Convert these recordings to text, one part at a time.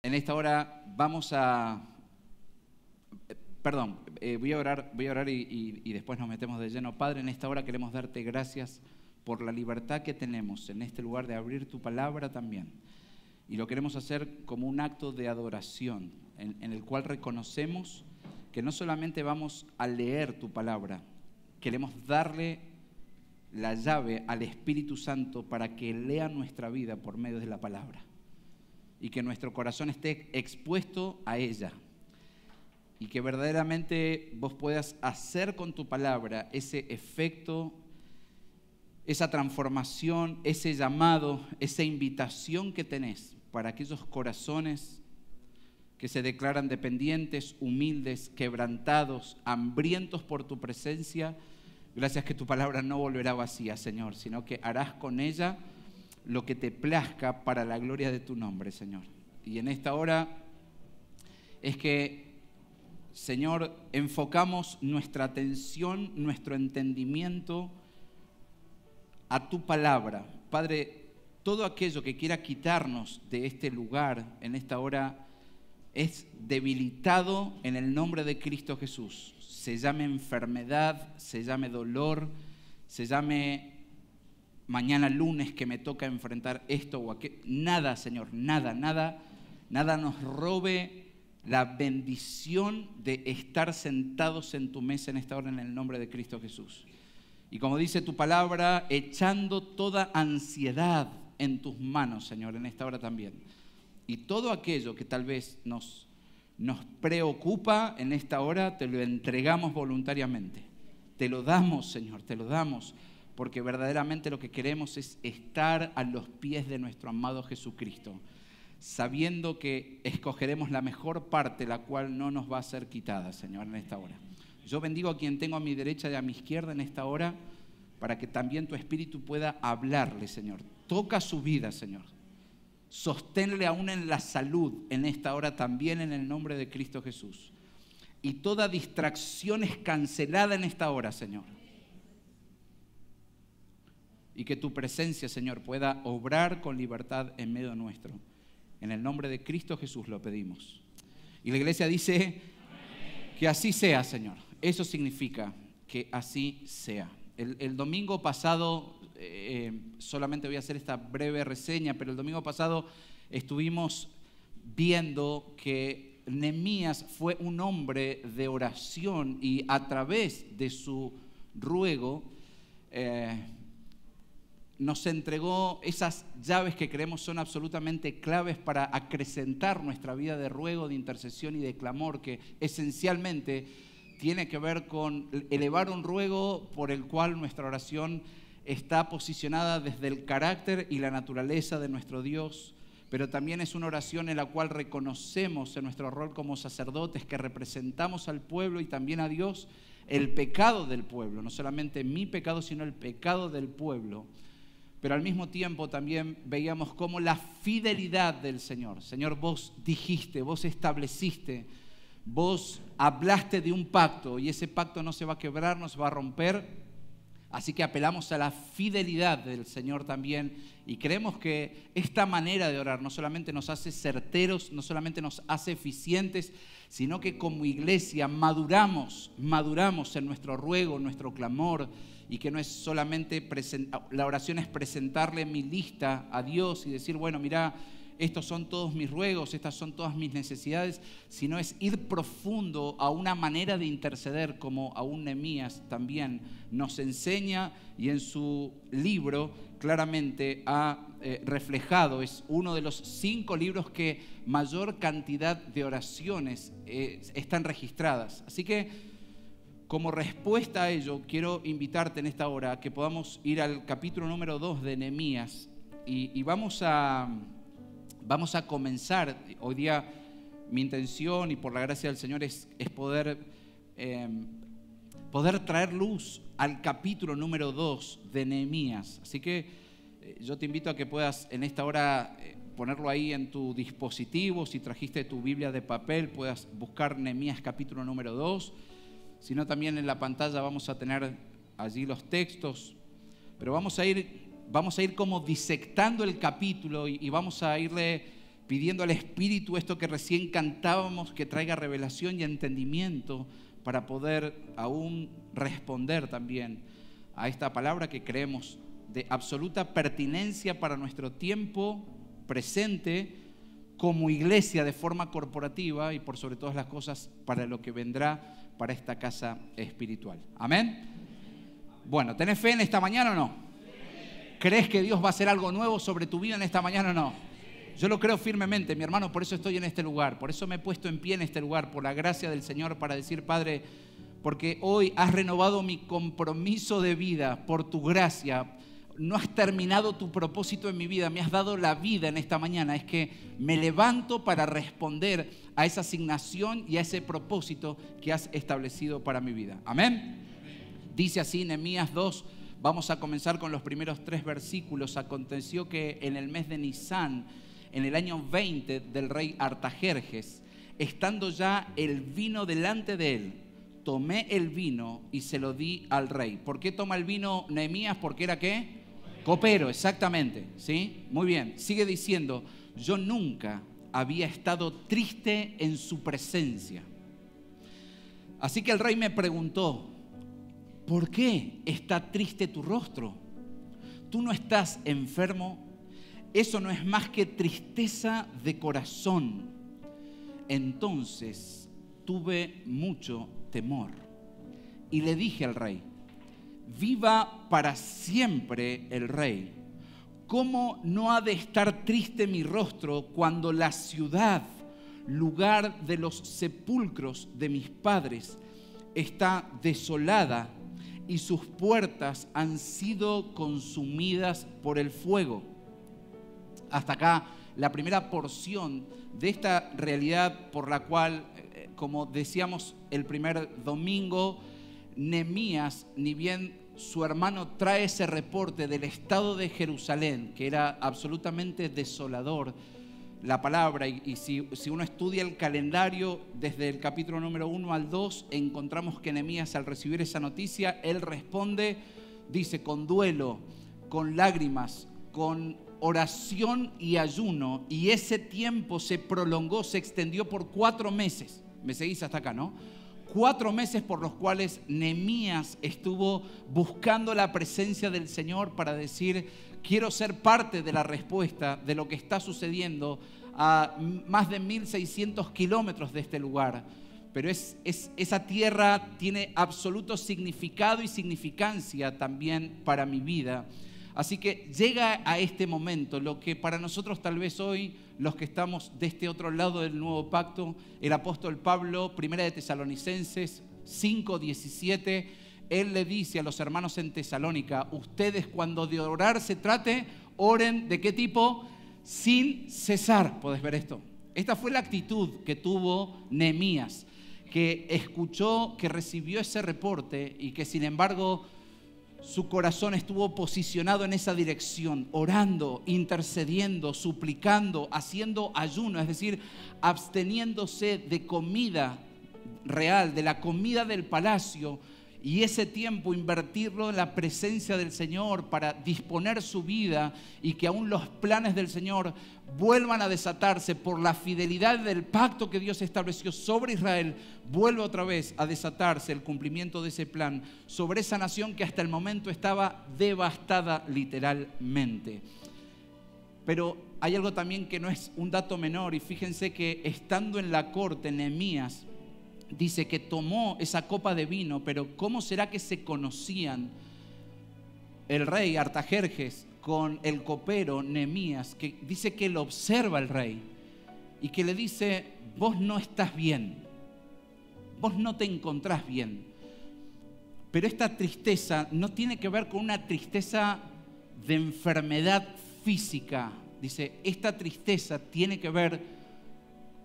En esta hora vamos a... voy a orar y después nos metemos de lleno. Padre, en esta hora queremos darte gracias por la libertad que tenemos en este lugar de abrir tu palabra también. Y lo queremos hacer como un acto de adoración, en el cual reconocemos que no solamente vamos a leer tu palabra, queremos darle la llave al Espíritu Santo para que lea nuestra vida por medio de la palabra y que nuestro corazón esté expuesto a ella y que verdaderamente vos puedas hacer con tu palabra ese efecto, esa transformación, ese llamado, esa invitación que tenés para aquellos corazones que se declaran dependientes, humildes, quebrantados, hambrientos por tu presencia. Gracias que tu palabra no volverá vacía, Señor, sino que harás con ella lo que te plazca para la gloria de tu nombre, Señor. Y en esta hora es que, Señor, enfocamos nuestra atención, nuestro entendimiento a tu palabra. Padre, todo aquello que quiera quitarnos de este lugar en esta hora es debilitado en el nombre de Cristo Jesús. Se llame enfermedad, se llame dolor, se llame mañana lunes que me toca enfrentar esto o aquello. Nada, Señor, nada nos robe la bendición de estar sentados en tu mesa en esta hora en el nombre de Cristo Jesús. Y como dice tu palabra, echando toda ansiedad en tus manos, Señor, en esta hora también. Y todo aquello que tal vez nos preocupa en esta hora, te lo entregamos voluntariamente. Te lo damos, Señor, te lo damos, porque verdaderamente lo que queremos es estar a los pies de nuestro amado Jesucristo, sabiendo que escogeremos la mejor parte, la cual no nos va a ser quitada, Señor, en esta hora. Yo bendigo a quien tengo a mi derecha y a mi izquierda en esta hora, para que también tu Espíritu pueda hablarle, Señor. Toca su vida, Señor. Sosténle aún en la salud en esta hora también en el nombre de Cristo Jesús. Y toda distracción es cancelada en esta hora, Señor. Y que tu presencia, Señor, pueda obrar con libertad en medio nuestro. En el nombre de Cristo Jesús lo pedimos. Y la iglesia dice que así sea, Señor. Eso significa que así sea. El domingo pasado, solamente voy a hacer esta breve reseña, pero el domingo pasado estuvimos viendo que Nehemías fue un hombre de oración y a través de su ruego nos entregó esas llaves que creemos son absolutamente claves para acrecentar nuestra vida de ruego, de intercesión y de clamor, que esencialmente tiene que ver con elevar un ruego por el cual nuestra oración está posicionada desde el carácter y la naturaleza de nuestro Dios, pero también es una oración en la cual reconocemos en nuestro rol como sacerdotes que representamos al pueblo y también a Dios el pecado del pueblo, no solamente mi pecado, sino el pecado del pueblo. Pero al mismo tiempo también veíamos cómo la fidelidad del Señor. Señor, vos dijiste, vos estableciste, vos hablaste de un pacto y ese pacto no se va a quebrar, no se va a romper. Así que apelamos a la fidelidad del Señor también y creemos que esta manera de orar no solamente nos hace certeros, no solamente nos hace eficientes, sino que como iglesia maduramos en nuestro ruego, en nuestro clamor, y que no es solamente la oración es presentarle mi lista a Dios y decir, bueno, mira, estos son todos mis ruegos, estas son todas mis necesidades, sino es ir profundo a una manera de interceder como aún Nehemías también nos enseña y en su libro claramente ha reflejado. Es uno de los 5 libros que mayor cantidad de oraciones están registradas. Así que como respuesta a ello, quiero invitarte en esta hora a que podamos ir al capítulo número 2 de Nehemías y vamos a comenzar. Hoy día mi intención y por la gracia del Señor es poder traer luz al capítulo número 2 de Nehemías. Así que yo te invito a que puedas en esta hora ponerlo ahí en tu dispositivo. Si trajiste tu Biblia de papel, puedas buscar Nehemías capítulo número 2. Si no, también en la pantalla vamos a tener allí los textos. Pero vamos a ir como disectando el capítulo y vamos a irle pidiendo al Espíritu esto que recién cantábamos, que traiga revelación y entendimiento para poder aún responder también a esta palabra que creemos de absoluta pertinencia para nuestro tiempo presente como iglesia de forma corporativa y por sobre todas las cosas para lo que vendrá para esta casa espiritual. ¿Amén? Bueno, ¿tenés fe en esta mañana o no? ¿Crees que Dios va a hacer algo nuevo sobre tu vida en esta mañana o no? Yo lo creo firmemente, mi hermano, por eso estoy en este lugar, por eso me he puesto en pie en este lugar, por la gracia del Señor, para decir, Padre, porque hoy has renovado mi compromiso de vida por tu gracia. No has terminado tu propósito en mi vida, me has dado la vida en esta mañana. Es que me levanto para responder a esa asignación y a ese propósito que has establecido para mi vida. Amén. Dice así Nehemías 2, vamos a comenzar con los primeros 3 versículos. Aconteció que en el mes de Nisán, en el año 20 del rey Artajerjes, estando ya el vino delante de él, tomé el vino y se lo di al rey. ¿Por qué toma el vino Nehemías? Porque era ¿qué? Copero, exactamente, ¿sí? Muy bien, sigue diciendo, yo nunca había estado triste en su presencia. Así que el rey me preguntó, ¿por qué está triste tu rostro? ¿Tú no estás enfermo? Eso no es más que tristeza de corazón. Entonces tuve mucho temor y le dije al rey, viva para siempre el rey. ¿Cómo no ha de estar triste mi rostro cuando la ciudad, lugar de los sepulcros de mis padres, está desolada y sus puertas han sido consumidas por el fuego? Hasta acá la primera porción de esta realidad por la cual, como decíamos el primer domingo, Nehemías, ni bien su hermano trae ese reporte del estado de Jerusalén, que era absolutamente desolador, la palabra, y si uno estudia el calendario desde el capítulo número 1 al 2, encontramos que Nehemías, al recibir esa noticia, él responde, dice, con duelo, con lágrimas, con oración y ayuno, y ese tiempo se prolongó, se extendió por 4 meses. ¿Me seguís hasta acá, no? 4 meses por los cuales Nehemías estuvo buscando la presencia del Señor para decir, quiero ser parte de la respuesta de lo que está sucediendo a más de 1.600 kilómetros de este lugar. Pero esa tierra tiene absoluto significado y significancia también para mi vida. Así que llega a este momento lo que para nosotros tal vez hoy, los que estamos de este otro lado del nuevo pacto, el apóstol Pablo, 1 de Tesalonicenses 5:17, él le dice a los hermanos en Tesalónica, ustedes cuando de orar se trate, oren ¿de qué tipo? Sin cesar. ¿Podés ver esto? Esta fue la actitud que tuvo Nehemías, que escuchó, que recibió ese reporte y que sin embargo su corazón estuvo posicionado en esa dirección, orando, intercediendo, suplicando, haciendo ayuno, es decir, absteniéndose de comida real, de la comida del palacio, y ese tiempo invertirlo en la presencia del Señor para disponer su vida y que aún los planes del Señor vuelvan a desatarse por la fidelidad del pacto que Dios estableció sobre Israel. Vuelve otra vez a desatarse el cumplimiento de ese plan sobre esa nación que hasta el momento estaba devastada literalmente. Pero hay algo también que no es un dato menor, y fíjense que estando en la corte, Nehemías dice que tomó esa copa de vino, pero ¿cómo será que se conocían el rey Artajerjes con el copero Nehemías? Que dice que lo observa el rey y que le dice, vos no estás bien, vos no te encontrás bien. Pero esta tristeza no tiene que ver con una tristeza de enfermedad física. Dice, esta tristeza tiene que ver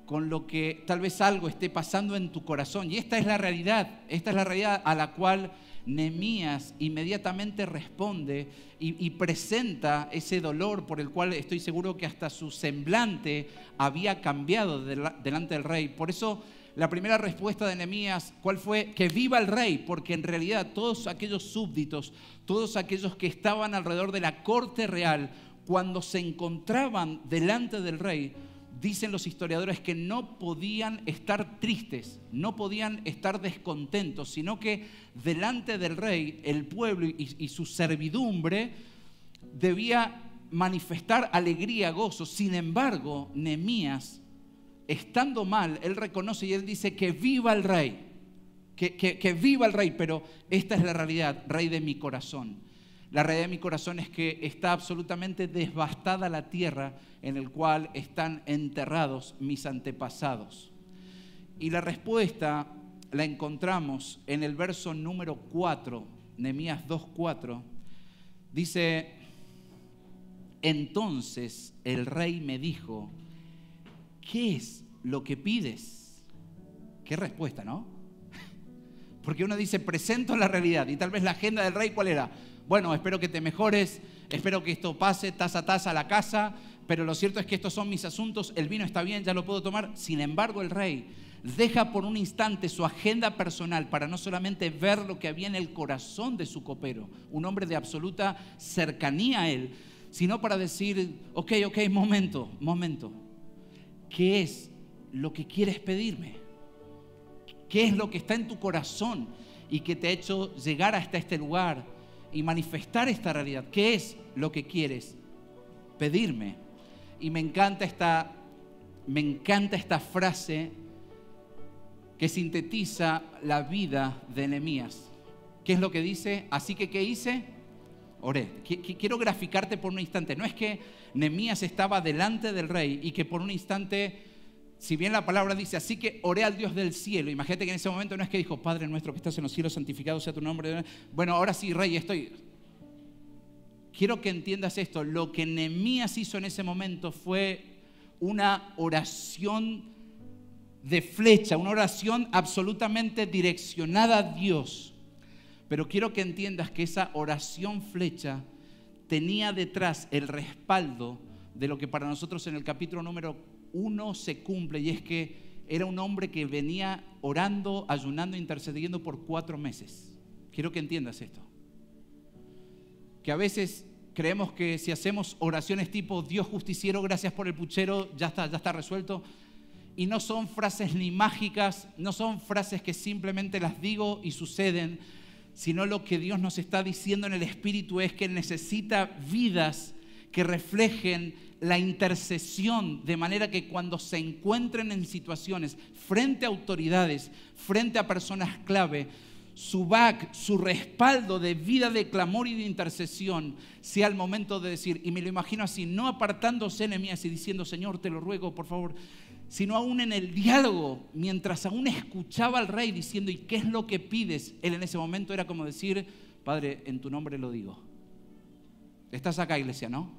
con lo que tal vez algo esté pasando en tu corazón. Y esta es la realidad a la cual Nehemías inmediatamente responde y presenta ese dolor por el cual estoy seguro que hasta su semblante había cambiado delante del rey. Por eso la primera respuesta de Nehemías, ¿cuál fue? Que viva el rey, porque en realidad todos aquellos súbditos, todos aquellos que estaban alrededor de la corte real, cuando se encontraban delante del rey, dicen los historiadores que no podían estar tristes, no podían estar descontentos, sino que delante del rey, el pueblo y su servidumbre debía manifestar alegría, gozo. Sin embargo, Nehemías, estando mal, él reconoce y él dice que viva el rey, que viva el rey, pero esta es la realidad, rey de mi corazón. La realidad de mi corazón es que está absolutamente devastada la tierra en la cual están enterrados mis antepasados. Y la respuesta la encontramos en el verso número 4, Nehemías 2:4. Dice: entonces el rey me dijo, ¿qué es lo que pides? Qué respuesta, ¿no? Porque uno dice, presento la realidad, y tal vez la agenda del rey, ¿cuál era? Bueno, espero que te mejores, espero que esto pase taza a taza a la casa, pero lo cierto es que estos son mis asuntos, el vino está bien, ya lo puedo tomar. Sin embargo, el rey deja por un instante su agenda personal para no solamente ver lo que había en el corazón de su copero, un hombre de absoluta cercanía a él, sino para decir, ok, momento. ¿Qué es lo que quieres pedirme? ¿Qué es lo que está en tu corazón y que te ha hecho llegar hasta este lugar y manifestar esta realidad? ¿Qué es lo que quieres pedirme? Y me encanta esta frase que sintetiza la vida de Nehemías. ¿Qué es lo que dice? Así que, ¿qué hice? Oré. Quiero graficarte por un instante. No es que Nehemías estaba delante del rey y que por un instante, si bien la palabra dice, así que oré al Dios del cielo. Imagínate que en ese momento no es que dijo, Padre nuestro que estás en los cielos, santificado sea tu nombre. Bueno, ahora sí, rey, estoy. Quiero que entiendas esto. Lo que Nehemías hizo en ese momento fue una oración de flecha, una oración absolutamente direccionada a Dios. Pero quiero que entiendas que esa oración flecha tenía detrás el respaldo de lo que para nosotros en el capítulo número 1 se cumple, y es que era un hombre que venía orando, ayunando, intercediendo por 4 meses. Quiero que entiendas esto. Que a veces creemos que si hacemos oraciones tipo Dios justiciero, gracias por el puchero, ya está resuelto. Y no son frases ni mágicas, no son frases que simplemente las digo y suceden, sino lo que Dios nos está diciendo en el Espíritu es que necesita vidas que reflejen la intercesión, de manera que cuando se encuentren en situaciones frente a autoridades, frente a personas clave, su back, su respaldo de vida de clamor y de intercesión sea el momento de decir, y me lo imagino así, no apartándose Nehemías y diciendo, Señor, te lo ruego, por favor, sino aún en el diálogo, mientras aún escuchaba al rey diciendo, ¿y qué es lo que pides? Él en ese momento era como decir, Padre, en tu nombre lo digo. Estás acá, iglesia, ¿no?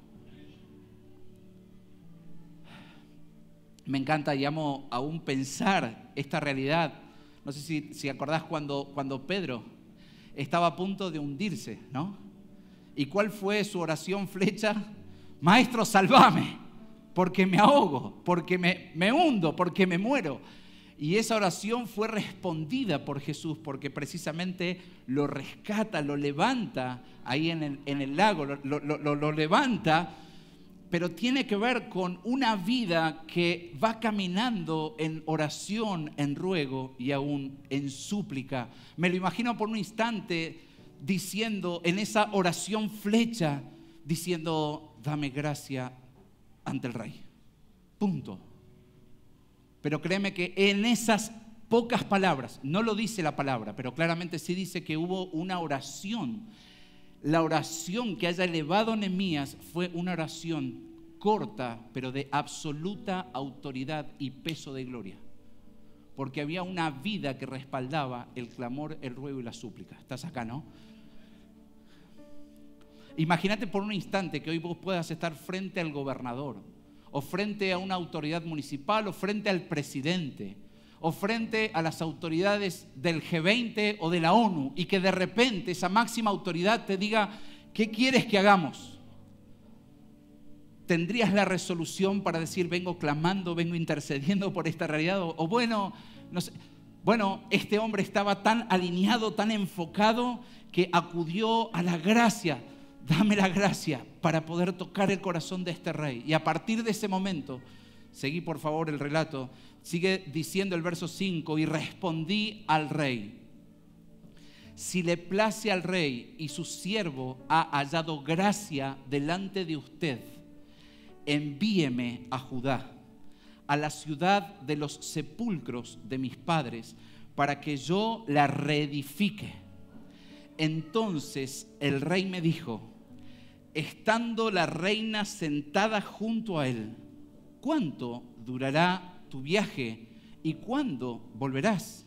Me encanta y amo aún pensar esta realidad. No sé si acordás cuando Pedro estaba a punto de hundirse, ¿no? ¿Y cuál fue su oración flecha? Maestro, sálvame, porque me ahogo, porque me hundo, porque me muero. Y esa oración fue respondida por Jesús, porque precisamente lo rescata, lo levanta ahí en el lago, lo levanta, pero tiene que ver con una vida que va caminando en oración, en ruego y aún en súplica. Me lo imagino por un instante diciendo en esa oración flecha, diciendo, dame gracia ante el rey. Punto. Pero créeme que en esas pocas palabras, no lo dice la palabra, pero claramente sí dice que hubo una oración. La oración que haya elevado Nehemías fue una oración corta, pero de absoluta autoridad y peso de gloria. Porque había una vida que respaldaba el clamor, el ruego y la súplica. ¿Estás acá, no? Imagínate por un instante que hoy vos puedas estar frente al gobernador, o frente a una autoridad municipal, o frente al presidente, o frente a las autoridades del G20 o de la ONU, y que de repente esa máxima autoridad te diga, ¿qué quieres que hagamos? ¿Tendrías la resolución para decir, vengo clamando, vengo intercediendo por esta realidad? O bueno, no sé. Bueno, este hombre estaba tan alineado, tan enfocado, que acudió a la gracia. Dame la gracia para poder tocar el corazón de este rey. Y a partir de ese momento Seguí por favor el relato. Sigue diciendo el verso 5, y respondí al rey: si le place al rey y su siervo ha hallado gracia delante de usted, envíeme a Judá, a la ciudad de los sepulcros de mis padres, para que yo la reedifique. Entonces el rey me dijo, estando la reina sentada junto a él: ¿cuánto durará tu viaje y cuándo volverás?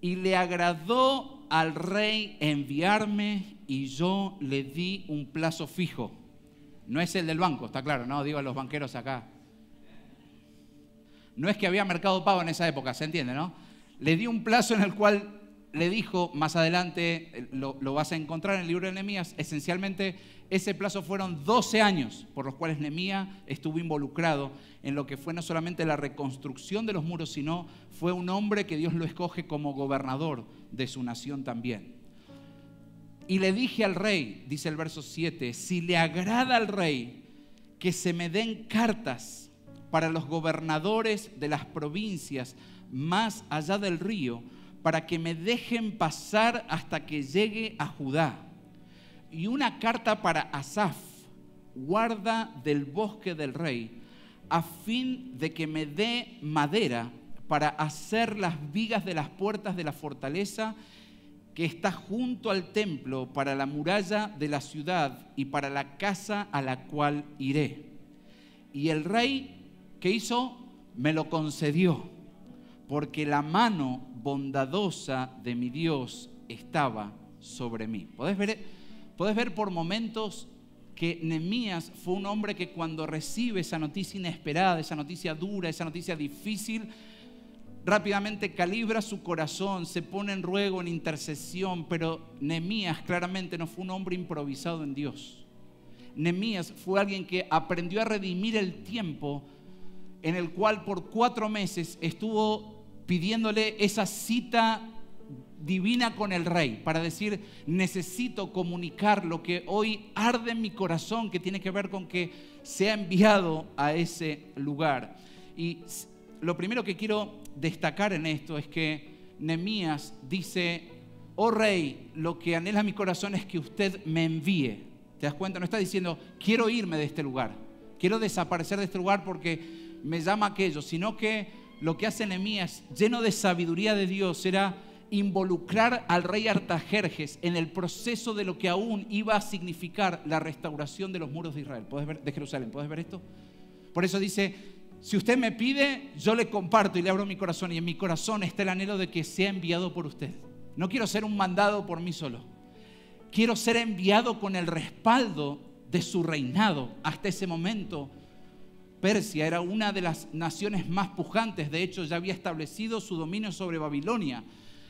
Y le agradó al rey enviarme, y yo le di un plazo fijo. No es el del banco, está claro, no digo a los banqueros acá. No es que había Mercado Pago en esa época, ¿se entiende, no? Le di un plazo en el cual le dijo, más adelante lo vas a encontrar en el libro de Nehemías, esencialmente ese plazo fueron 12 años por los cuales Nehemías estuvo involucrado en lo que fue no solamente la reconstrucción de los muros, sino fue un hombre que Dios lo escoge como gobernador de su nación también. Y le dije al rey, dice el verso 7, si le agrada al rey que se me den cartas para los gobernadores de las provincias más allá del río, para que me dejen pasar hasta que llegue a Judá, y una carta para Asaf, guarda del bosque del rey, a fin de que me dé madera para hacer las vigas de las puertas de la fortaleza que está junto al templo, para la muralla de la ciudad y para la casa a la cual iré. Y el rey, ¿qué hizo? Me lo concedió, porque la mano bondadosa de mi Dios estaba sobre mí. ¿Podés ver por momentos que Nehemías fue un hombre que cuando recibe esa noticia inesperada, esa noticia dura, esa noticia difícil, rápidamente calibra su corazón, se pone en ruego, en intercesión? Pero Nehemías claramente no fue un hombre improvisado en Dios. Nehemías fue alguien que aprendió a redimir el tiempo en el cual por 4 meses estuvo pidiéndole esa cita divina con el rey, para decir, necesito comunicar lo que hoy arde en mi corazón, que tiene que ver con que sea enviado a ese lugar. Y lo primero que quiero destacar en esto es que Nehemías dice, oh rey, lo que anhela mi corazón es que usted me envíe. ¿Te das cuenta? No está diciendo, quiero irme de este lugar, quiero desaparecer de este lugar porque me llama aquello, sino que lo que hace Nehemías, lleno de sabiduría de Dios, era involucrar al rey Artajerjes en el proceso de lo que aún iba a significar la restauración de los muros de Israel. ¿Puedes ver? De Jerusalén. ¿Puedes ver esto? Por eso dice, si usted me pide, yo le comparto y le abro mi corazón. Y en mi corazón está el anhelo de que sea enviado por usted. No quiero ser un mandado por mí solo. Quiero ser enviado con el respaldo de su reinado. Hasta ese momento, Persia era una de las naciones más pujantes. De hecho, ya había establecido su dominio sobre Babilonia.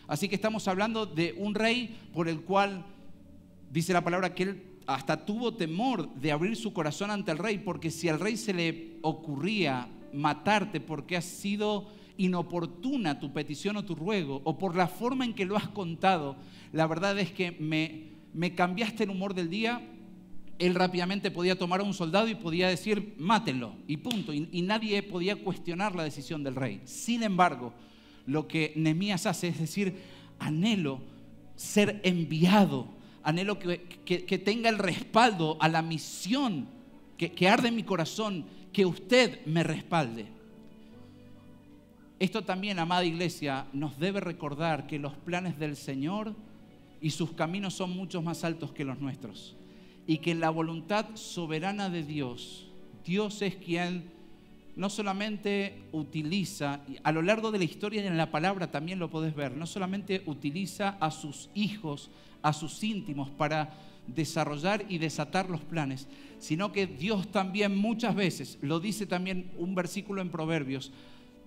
Así que estamos hablando de un rey por el cual dice la palabra que él hasta tuvo temor de abrir su corazón ante el rey, porque si al rey se le ocurría matarte porque has sido inoportuna tu petición o tu ruego, o por la forma en que lo has contado, la verdad es que me cambiaste el humor del día, él rápidamente podía tomar a un soldado y podía decir, mátenlo, y punto. Y nadie podía cuestionar la decisión del rey. Sin embargo, lo que Nehemías hace es decir, anhelo ser enviado, anhelo que tenga el respaldo a la misión que arde en mi corazón, que usted me respalde. Esto también, amada iglesia, nos debe recordar que los planes del Señor y sus caminos son mucho más altos que los nuestros, y que en la voluntad soberana de Dios, Dios es quien no solamente utiliza, a lo largo de la historia y en la palabra también lo podés ver, no solamente utiliza a sus hijos, a sus íntimos para desarrollar y desatar los planes, sino que Dios también muchas veces, lo dice también un versículo en Proverbios,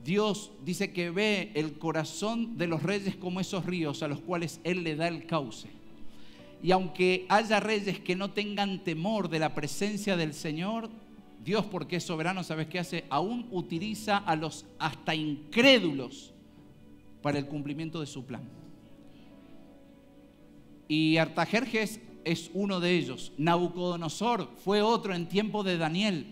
Dios dice que ve el corazón de los reyes como esos ríos a los cuales Él le da el cauce. Y aunque haya reyes que no tengan temor de la presencia del Señor, Dios, porque es soberano, ¿sabes qué hace? Aún utiliza a los hasta incrédulos para el cumplimiento de su plan. Y Artajerjes es uno de ellos. Nabucodonosor fue otro en tiempo de Daniel.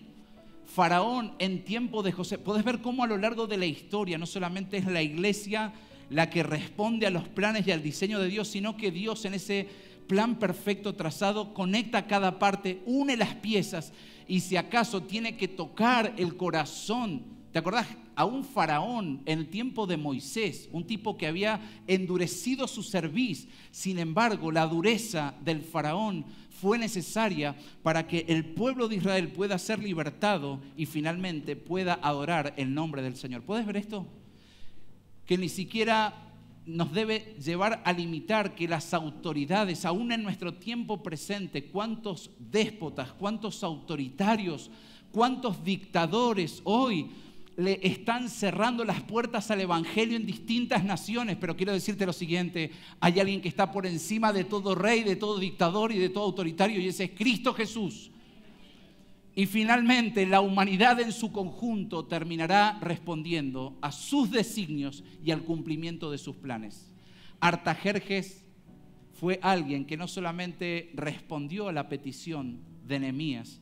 Faraón en tiempo de José. Puedes ver cómo a lo largo de la historia no solamente es la iglesia la que responde a los planes y al diseño de Dios, sino que Dios en ese plan perfecto trazado conecta cada parte, une las piezas, y si acaso tiene que tocar el corazón. ¿Te acordás? A un faraón en el tiempo de Moisés, un tipo que había endurecido su cerviz. Sin embargo, la dureza del faraón fue necesaria para que el pueblo de Israel pueda ser libertado y finalmente pueda adorar el nombre del Señor. ¿Puedes ver esto? Que ni siquiera nos debe llevar a limitar que las autoridades, aún en nuestro tiempo presente, cuántos déspotas, cuántos autoritarios, cuántos dictadores hoy le están cerrando las puertas al evangelio en distintas naciones. Pero quiero decirte lo siguiente: hay alguien que está por encima de todo rey, de todo dictador y de todo autoritario, y ese es Cristo Jesús. Y finalmente la humanidad en su conjunto terminará respondiendo a sus designios y al cumplimiento de sus planes. Artajerjes fue alguien que no solamente respondió a la petición de Nehemías,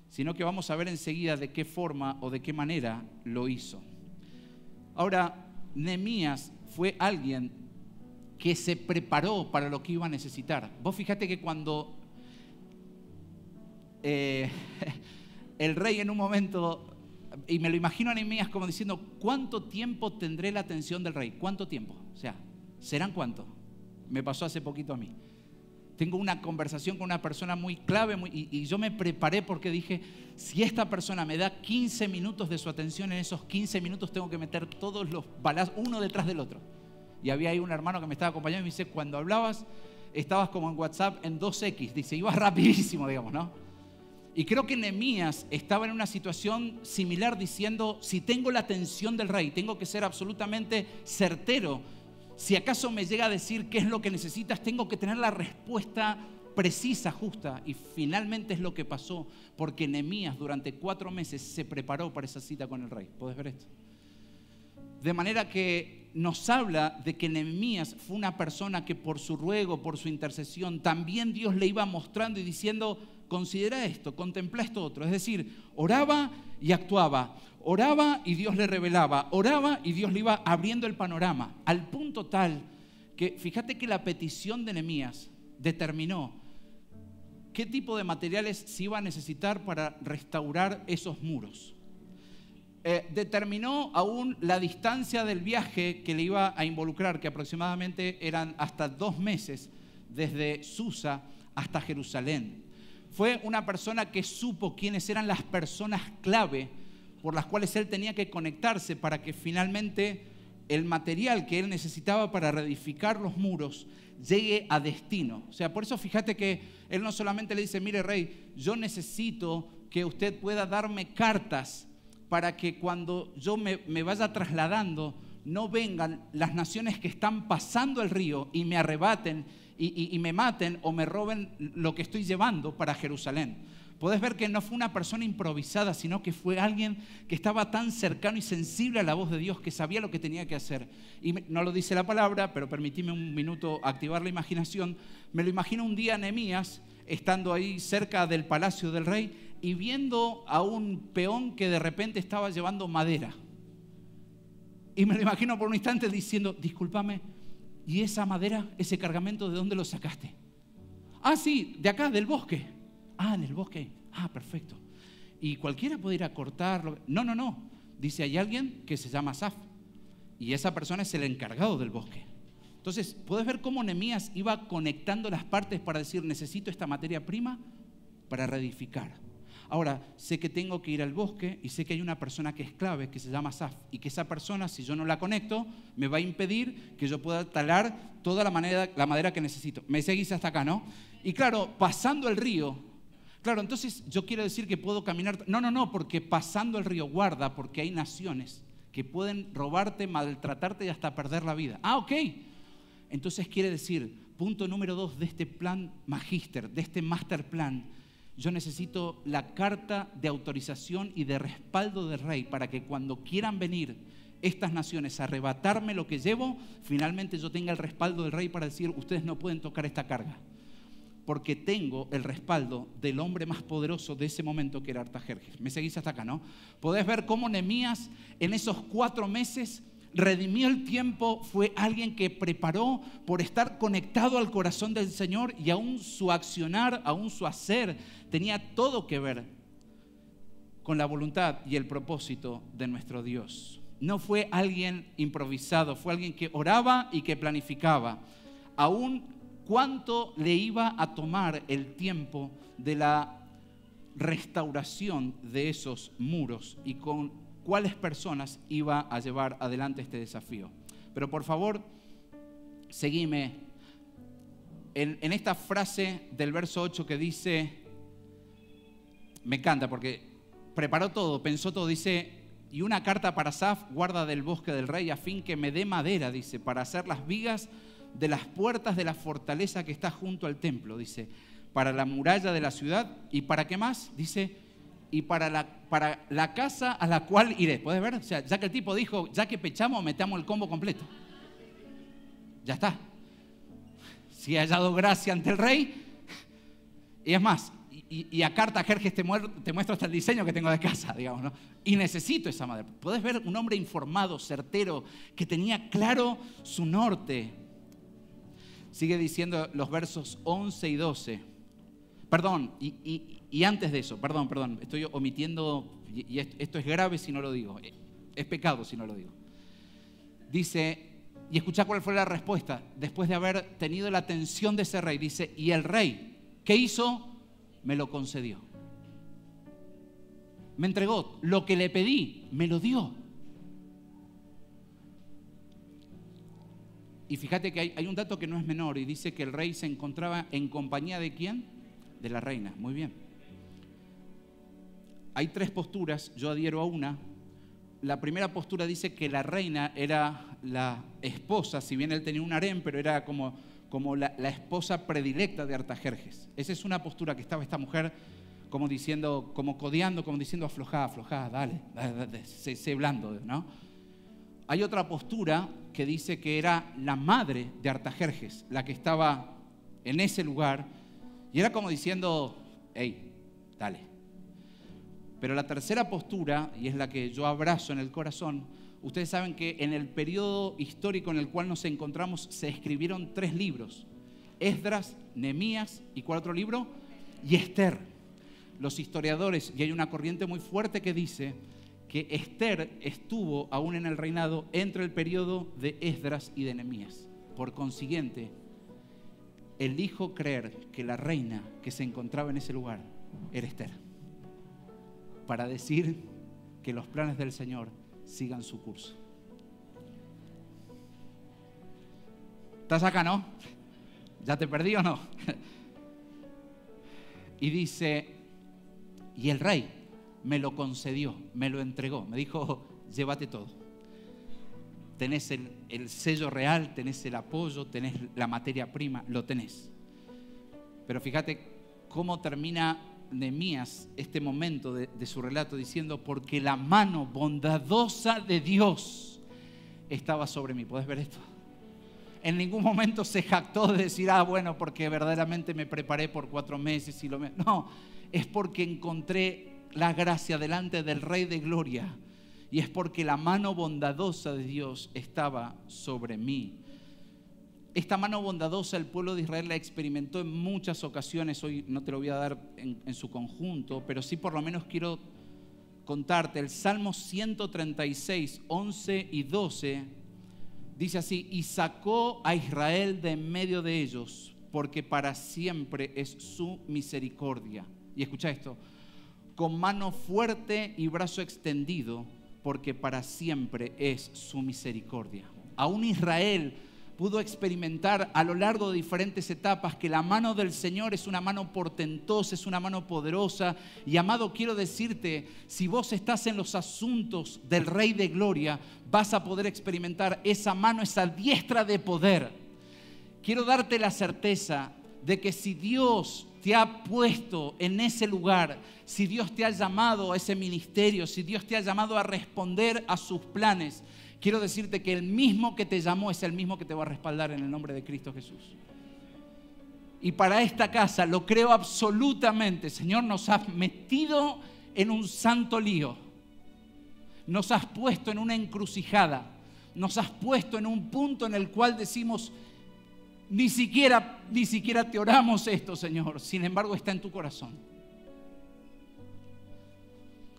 sino que vamos a ver enseguida de qué forma o de qué manera lo hizo. Ahora, Nehemías fue alguien que se preparó para lo que iba a necesitar. Vos fíjate que cuando el rey en un momento, y me lo imagino a Nehemías como diciendo, ¿cuánto tiempo tendré la atención del rey? ¿Cuánto tiempo? O sea, ¿serán cuánto? Me pasó hace poquito a mí. Tengo una conversación con una persona muy clave y yo me preparé porque dije, si esta persona me da 15 minutos de su atención, en esos 15 minutos tengo que meter todos los balazos uno detrás del otro. Y había ahí un hermano que me estaba acompañando y me dice, cuando hablabas, estabas como en WhatsApp en 2X. Dice, ibas rapidísimo, digamos, ¿no? Y creo que Nehemías estaba en una situación similar diciendo, si tengo la atención del rey, tengo que ser absolutamente certero. Si acaso me llega a decir qué es lo que necesitas, tengo que tener la respuesta precisa, justa. Y finalmente es lo que pasó, porque Nehemías durante 4 meses se preparó para esa cita con el rey. ¿Puedes ver esto? De manera que nos habla de que Nehemías fue una persona que por su ruego, por su intercesión, también Dios le iba mostrando y diciendo, considera esto, contempla esto otro. Es decir, oraba y actuaba, oraba y Dios le revelaba, oraba y Dios le iba abriendo el panorama, al punto tal que fíjate que la petición de Nehemías determinó qué tipo de materiales se iba a necesitar para restaurar esos muros. Determinó aún la distancia del viaje que le iba a involucrar, que aproximadamente eran hasta 2 meses desde Susa hasta Jerusalén. Fue una persona que supo quiénes eran las personas clave por las cuales él tenía que conectarse para que finalmente el material que él necesitaba para reedificar los muros llegue a destino. O sea, por eso fíjate que él no solamente le dice, mire rey, yo necesito que usted pueda darme cartas para que cuando yo me vaya trasladando no vengan las naciones que están pasando el río y me arrebaten y me maten o me roben lo que estoy llevando para Jerusalén. Podés ver que no fue una persona improvisada, sino que fue alguien que estaba tan cercano y sensible a la voz de Dios que sabía lo que tenía que hacer. Y no lo dice la palabra, pero permitime un minuto activar la imaginación. Me lo imagino un día Nehemías estando ahí cerca del palacio del rey y viendo a un peón que de repente estaba llevando madera. Y me lo imagino por un instante diciendo, discúlpame, ¿y esa madera, ese cargamento, de dónde lo sacaste? Ah, sí, de acá, del bosque. Ah, del bosque. Ah, perfecto. ¿Y cualquiera puede ir a cortarlo? No. Dice, hay alguien que se llama Asaf. Y esa persona es el encargado del bosque. Entonces, puedes ver cómo Nehemías iba conectando las partes para decir, necesito esta materia prima para reedificar. Ahora, sé que tengo que ir al bosque y sé que hay una persona que es clave, que se llama Asaf, y que esa persona, si yo no la conecto, me va a impedir que yo pueda talar toda la madera que necesito. Me seguís hasta acá, ¿no? Y claro, pasando el río, claro, entonces yo quiero decir que puedo caminar. No, porque pasando el río, guarda, porque hay naciones que pueden robarte, maltratarte y hasta perder la vida. Ah, ok. Entonces quiere decir, punto número 2 de este plan magíster, de este master plan, yo necesito la carta de autorización y de respaldo del rey para que cuando quieran venir estas naciones a arrebatarme lo que llevo, finalmente yo tenga el respaldo del rey para decir, ustedes no pueden tocar esta carga. porque tengo el respaldo del hombre más poderoso de ese momento, que era Artajerjes. ¿Me seguís hasta acá, no? Podés ver cómo Nehemías en esos 4 meses redimió el tiempo, fue alguien que preparó por estar conectado al corazón del Señor, y aún su accionar, aún su hacer, tenía todo que ver con la voluntad y el propósito de nuestro Dios. No fue alguien improvisado, fue alguien que oraba y que planificaba. Aún cuánto le iba a tomar el tiempo de la restauración de esos muros y con cuáles personas iba a llevar adelante este desafío. Pero por favor, seguime en esta frase del verso 8 que dice, me encanta porque preparó todo, pensó todo, dice: y una carta para Asaf, guarda del bosque del rey, a fin que me dé madera, dice, para hacer las vigas de las puertas de la fortaleza que está junto al templo, dice, para la muralla de la ciudad, y para qué más, dice, y para la casa a la cual iré. ¿Puedes ver? O sea, ya que el tipo dijo, ya que pechamos, metamos el combo completo. Ya está. Si he hallado gracia ante el rey, y es más, y acá Artajerjes te muestro hasta el diseño que tengo de casa, digamos, ¿no? Y necesito esa madera. Podés ver un hombre informado, certero, que tenía claro su norte. Sigue diciendo los versos 11 y 12. Perdón, y antes de eso, perdón, estoy omitiendo, y esto es grave si no lo digo, es pecado si no lo digo. Dice, y escuchá cuál fue la respuesta, después de haber tenido la atención de ese rey, dice, y el rey, ¿qué hizo? Me lo concedió. Me entregó lo que le pedí, me lo dio. Y fíjate que hay un dato que no es menor, y dice que el rey se encontraba en compañía ¿de quién? De la reina. Muy bien. Hay 3 posturas, yo adhiero a una. La primera postura dice que la reina era la esposa, si bien él tenía un harén, pero era como la esposa predilecta de Artajerjes. Esa es una postura que estaba esta mujer como diciendo, como codeando, como diciendo aflojá, dale, sé blando, ¿no? Hay otra postura que dice que era la madre de Artajerjes, la que estaba en ese lugar, y era como diciendo, hey, dale. Pero la tercera postura, y es la que yo abrazo en el corazón, ustedes saben que en el periodo histórico en el cual nos encontramos se escribieron 3 libros. Esdras, Nehemías, ¿y cuál otro libro? Y Esther. Los historiadores, y hay una corriente muy fuerte que dice que Esther estuvo aún en el reinado entre el periodo de Esdras y de Nehemías. Por consiguiente, elijo creer que la reina que se encontraba en ese lugar era Esther, para decir que los planes del Señor sigan su curso. ¿Estás acá, no? ¿Ya te perdí o no? Y dice, y el rey me lo concedió, me lo entregó, me dijo, llévate todo. Tenés el sello real, tenés el apoyo, tenés la materia prima, lo tenés. Pero fíjate cómo termina Nehemías este momento de su relato diciendo, porque la mano bondadosa de Dios estaba sobre mí. ¿Puedes ver esto? En ningún momento se jactó de decir, bueno, porque verdaderamente me preparé por 4 meses y no, es porque encontré la gracia delante del Rey de Gloria, y es porque la mano bondadosa de Dios estaba sobre mí. Esta mano bondadosa el pueblo de Israel la experimentó en muchas ocasiones. Hoy no te lo voy a dar en su conjunto, pero sí por lo menos quiero contarte. El Salmo 136, 11 y 12 dice así: y sacó a Israel de en medio de ellos, porque para siempre es su misericordia. Y escucha esto: con mano fuerte y brazo extendido, porque para siempre es su misericordia. Aún Israel pudo experimentar a lo largo de diferentes etapas que la mano del Señor es una mano portentosa, es una mano poderosa. Y amado, quiero decirte, si vos estás en los asuntos del Rey de Gloria, vas a poder experimentar esa mano, esa diestra de poder. Quiero darte la certeza de que si Dios te ha puesto en ese lugar, si Dios te ha llamado a ese ministerio, si Dios te ha llamado a responder a sus planes, quiero decirte que el mismo que te llamó es el mismo que te va a respaldar en el nombre de Cristo Jesús. y para esta casa, lo creo absolutamente. Señor, nos has metido en un santo lío. Nos has puesto en una encrucijada. Nos has puesto en un punto en el cual decimos, ni siquiera te oramos esto, Señor. Sin embargo, está en tu corazón.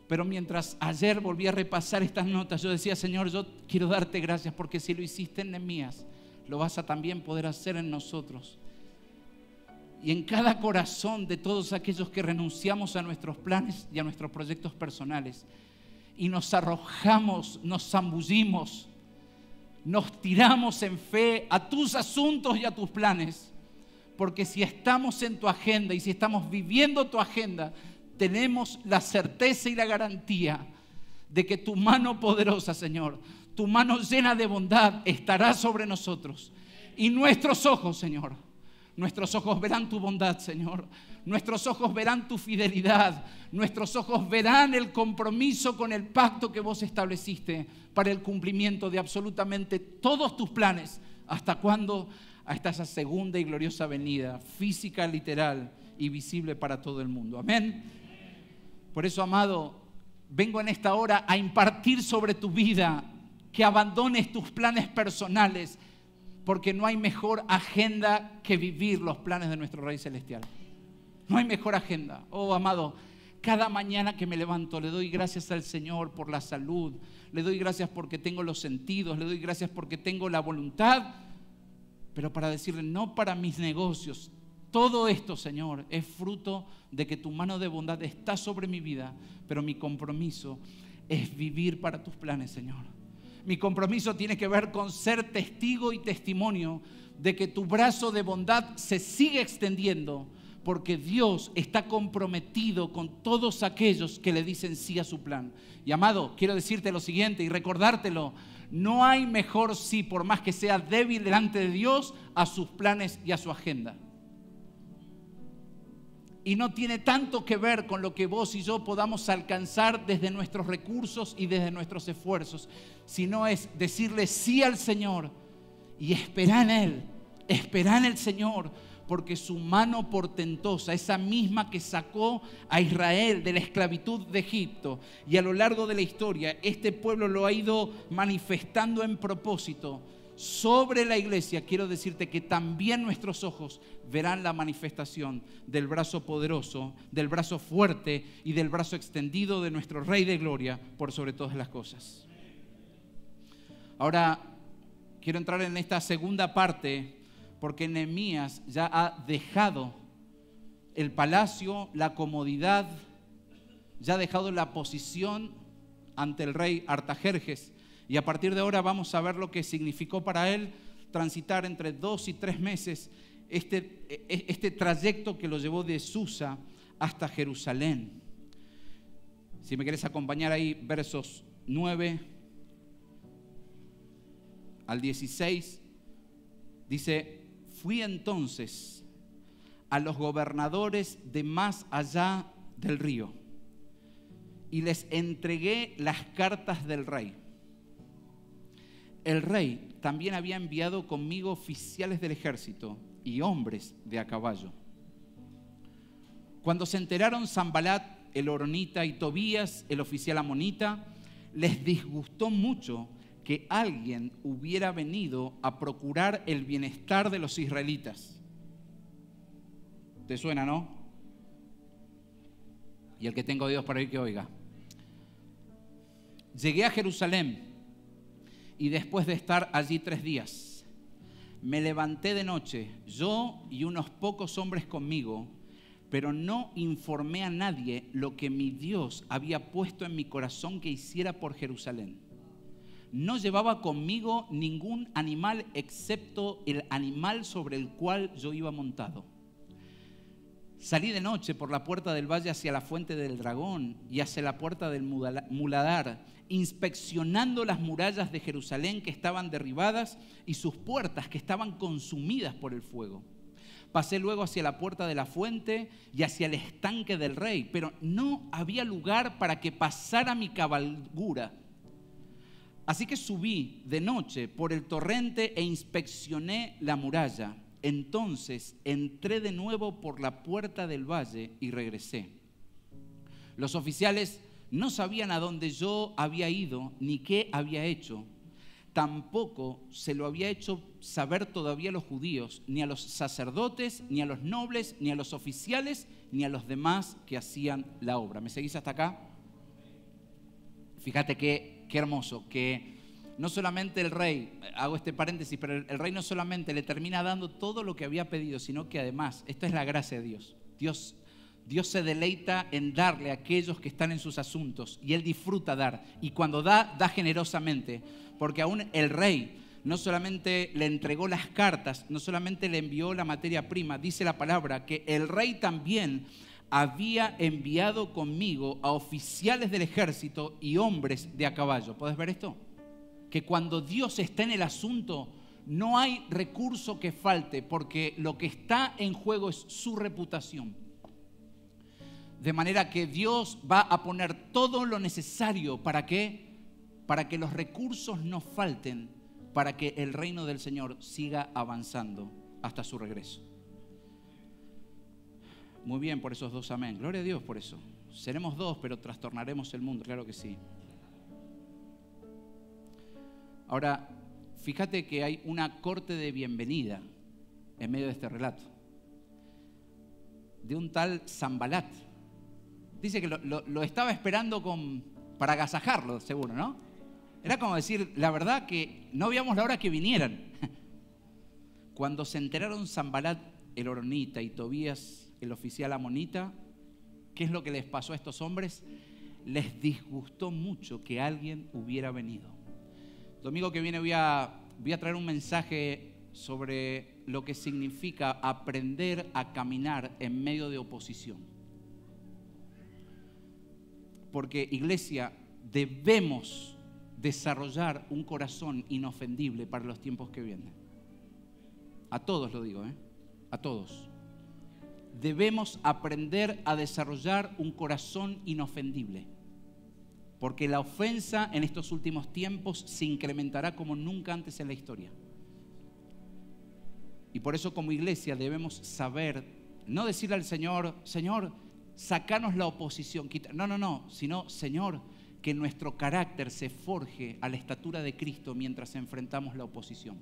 Pero mientras ayer volví a repasar estas notas, yo decía, Señor, yo quiero darte gracias porque si lo hiciste en Nehemías, lo vas a también poder hacer en nosotros. Y en cada corazón de todos aquellos que renunciamos a nuestros planes y a nuestros proyectos personales y nos arrojamos, nos zambullimos, nos tiramos en fe a tus asuntos y a tus planes, porque si estamos en tu agenda y si estamos viviendo tu agenda, tenemos la certeza y la garantía de que tu mano poderosa, Señor, tu mano llena de bondad estará sobre nosotros. Y nuestros ojos, Señor, nuestros ojos verán tu bondad, Señor. Nuestros ojos verán tu fidelidad. Nuestros ojos verán el compromiso con el pacto que vos estableciste para el cumplimiento de absolutamente todos tus planes. ¿Hasta cuándo? Hasta esa segunda y gloriosa venida, física, literal y visible para todo el mundo. Amén. Por eso, amado, vengo en esta hora a impartir sobre tu vida que abandones tus planes personales, porque no hay mejor agenda que vivir los planes de nuestro Rey Celestial. No hay mejor agenda. Oh, amado, cada mañana que me levanto le doy gracias al Señor por la salud, le doy gracias porque tengo los sentidos, le doy gracias porque tengo la voluntad, pero para decirle, no para mis negocios. Todo esto, Señor, es fruto de que tu mano de bondad está sobre mi vida, pero mi compromiso es vivir para tus planes, Señor. Mi compromiso tiene que ver con ser testigo y testimonio de que tu brazo de bondad se sigue extendiendo, porque Dios está comprometido con todos aquellos que le dicen sí a su plan. Y amado, quiero decirte lo siguiente y recordártelo: no hay mejor sí, por más que sea débil delante de Dios, a sus planes y a su agenda. Y no tiene tanto que ver con lo que vos y yo podamos alcanzar desde nuestros recursos y desde nuestros esfuerzos, sino es decirle sí al Señor y esperar en Él, esperar en el Señor, porque su mano portentosa, esa misma que sacó a Israel de la esclavitud de Egipto, y a lo largo de la historia este pueblo lo ha ido manifestando en propósito sobre la iglesia. Quiero decirte que también nuestros ojos verán la manifestación del brazo poderoso, del brazo fuerte y del brazo extendido de nuestro Rey de Gloria por sobre todas las cosas. Ahora quiero entrar en esta segunda parte, porque Nehemías ya ha dejado el palacio, la comodidad, ya ha dejado la posición ante el rey Artajerjes. Y a partir de ahora vamos a ver lo que significó para él transitar entre 2 y 3 meses este trayecto que lo llevó de Susa hasta Jerusalén. Si me querés acompañar ahí, versos 9 al 16, dice: fui entonces a los gobernadores de más allá del río y les entregué las cartas del rey. El rey también había enviado conmigo oficiales del ejército y hombres de a caballo. Cuando se enteraron Sanbalat, el horonita, y Tobías, el oficial amonita, les disgustó mucho que alguien hubiera venido a procurar el bienestar de los israelitas. ¿Te suena, no? Y el que tenga oídos para oír, que oiga. Llegué a Jerusalén y después de estar allí 3 días, me levanté de noche, yo y unos pocos hombres conmigo, pero no informé a nadie lo que mi Dios había puesto en mi corazón que hiciera por Jerusalén. No llevaba conmigo ningún animal excepto el animal sobre el cual yo iba montado. Salí de noche por la puerta del valle hacia la fuente del dragón y hacia la puerta del muladar, inspeccionando las murallas de Jerusalén que estaban derribadas y sus puertas que estaban consumidas por el fuego. Pasé luego hacia la puerta de la fuente y hacia el estanque del rey, pero no había lugar para que pasara mi cabalgura. Así que subí de noche por el torrente e inspeccioné la muralla Entonces entré de nuevo por la puerta del valle y regresé. Los oficiales no sabían a dónde yo había ido ni qué había hecho. Tampoco se lo había hecho saber todavía a los judíos, ni a los sacerdotes, ni a los nobles, ni a los oficiales, ni a los demás que hacían la obra. ¿Me seguís hasta acá? Fíjate qué hermoso, que no solamente el rey, hago este paréntesis, pero el rey no solamente le termina dando todo lo que había pedido, sino que además, esta es la gracia de Dios. Dios se deleita en darle a aquellos que están en sus asuntos y Él disfruta dar. Y cuando da generosamente, porque aún el rey no solamente le entregó las cartas, no solamente le envió la materia prima, dice la palabra que el rey también había enviado conmigo a oficiales del ejército y hombres de a caballo. ¿Puedes ver esto? Que cuando Dios está en el asunto, no hay recurso que falte, porque lo que está en juego es su reputación. De manera que Dios va a poner todo lo necesario para que los recursos no falten, para que el reino del Señor siga avanzando hasta su regreso. Muy bien por esos dos amén. Gloria a Dios por eso. Seremos dos, pero trastornaremos el mundo, claro que sí. Ahora, fíjate que hay una corte de bienvenida en medio de este relato. De un tal Sanbalat. Dice que lo estaba esperando para agasajarlo, seguro, ¿no? Era como decir, la verdad que no veíamos la hora que vinieran. Cuando se enteraron Sanbalat, el horonita, y Tobías, el oficial amonita, ¿qué es lo que les pasó a estos hombres? Les disgustó mucho que alguien hubiera venido. Domingo que viene voy a traer un mensaje sobre lo que significa aprender a caminar en medio de oposición. Porque, iglesia, debemos desarrollar un corazón inofendible para los tiempos que vienen. A todos lo digo, a todos. Debemos aprender a desarrollar un corazón inofendible. Porque la ofensa en estos últimos tiempos se incrementará como nunca antes en la historia. Y por eso como iglesia debemos saber, no decirle al Señor, Señor, sacanos la oposición. No, sino, Señor, que nuestro carácter se forje a la estatura de Cristo mientras enfrentamos la oposición.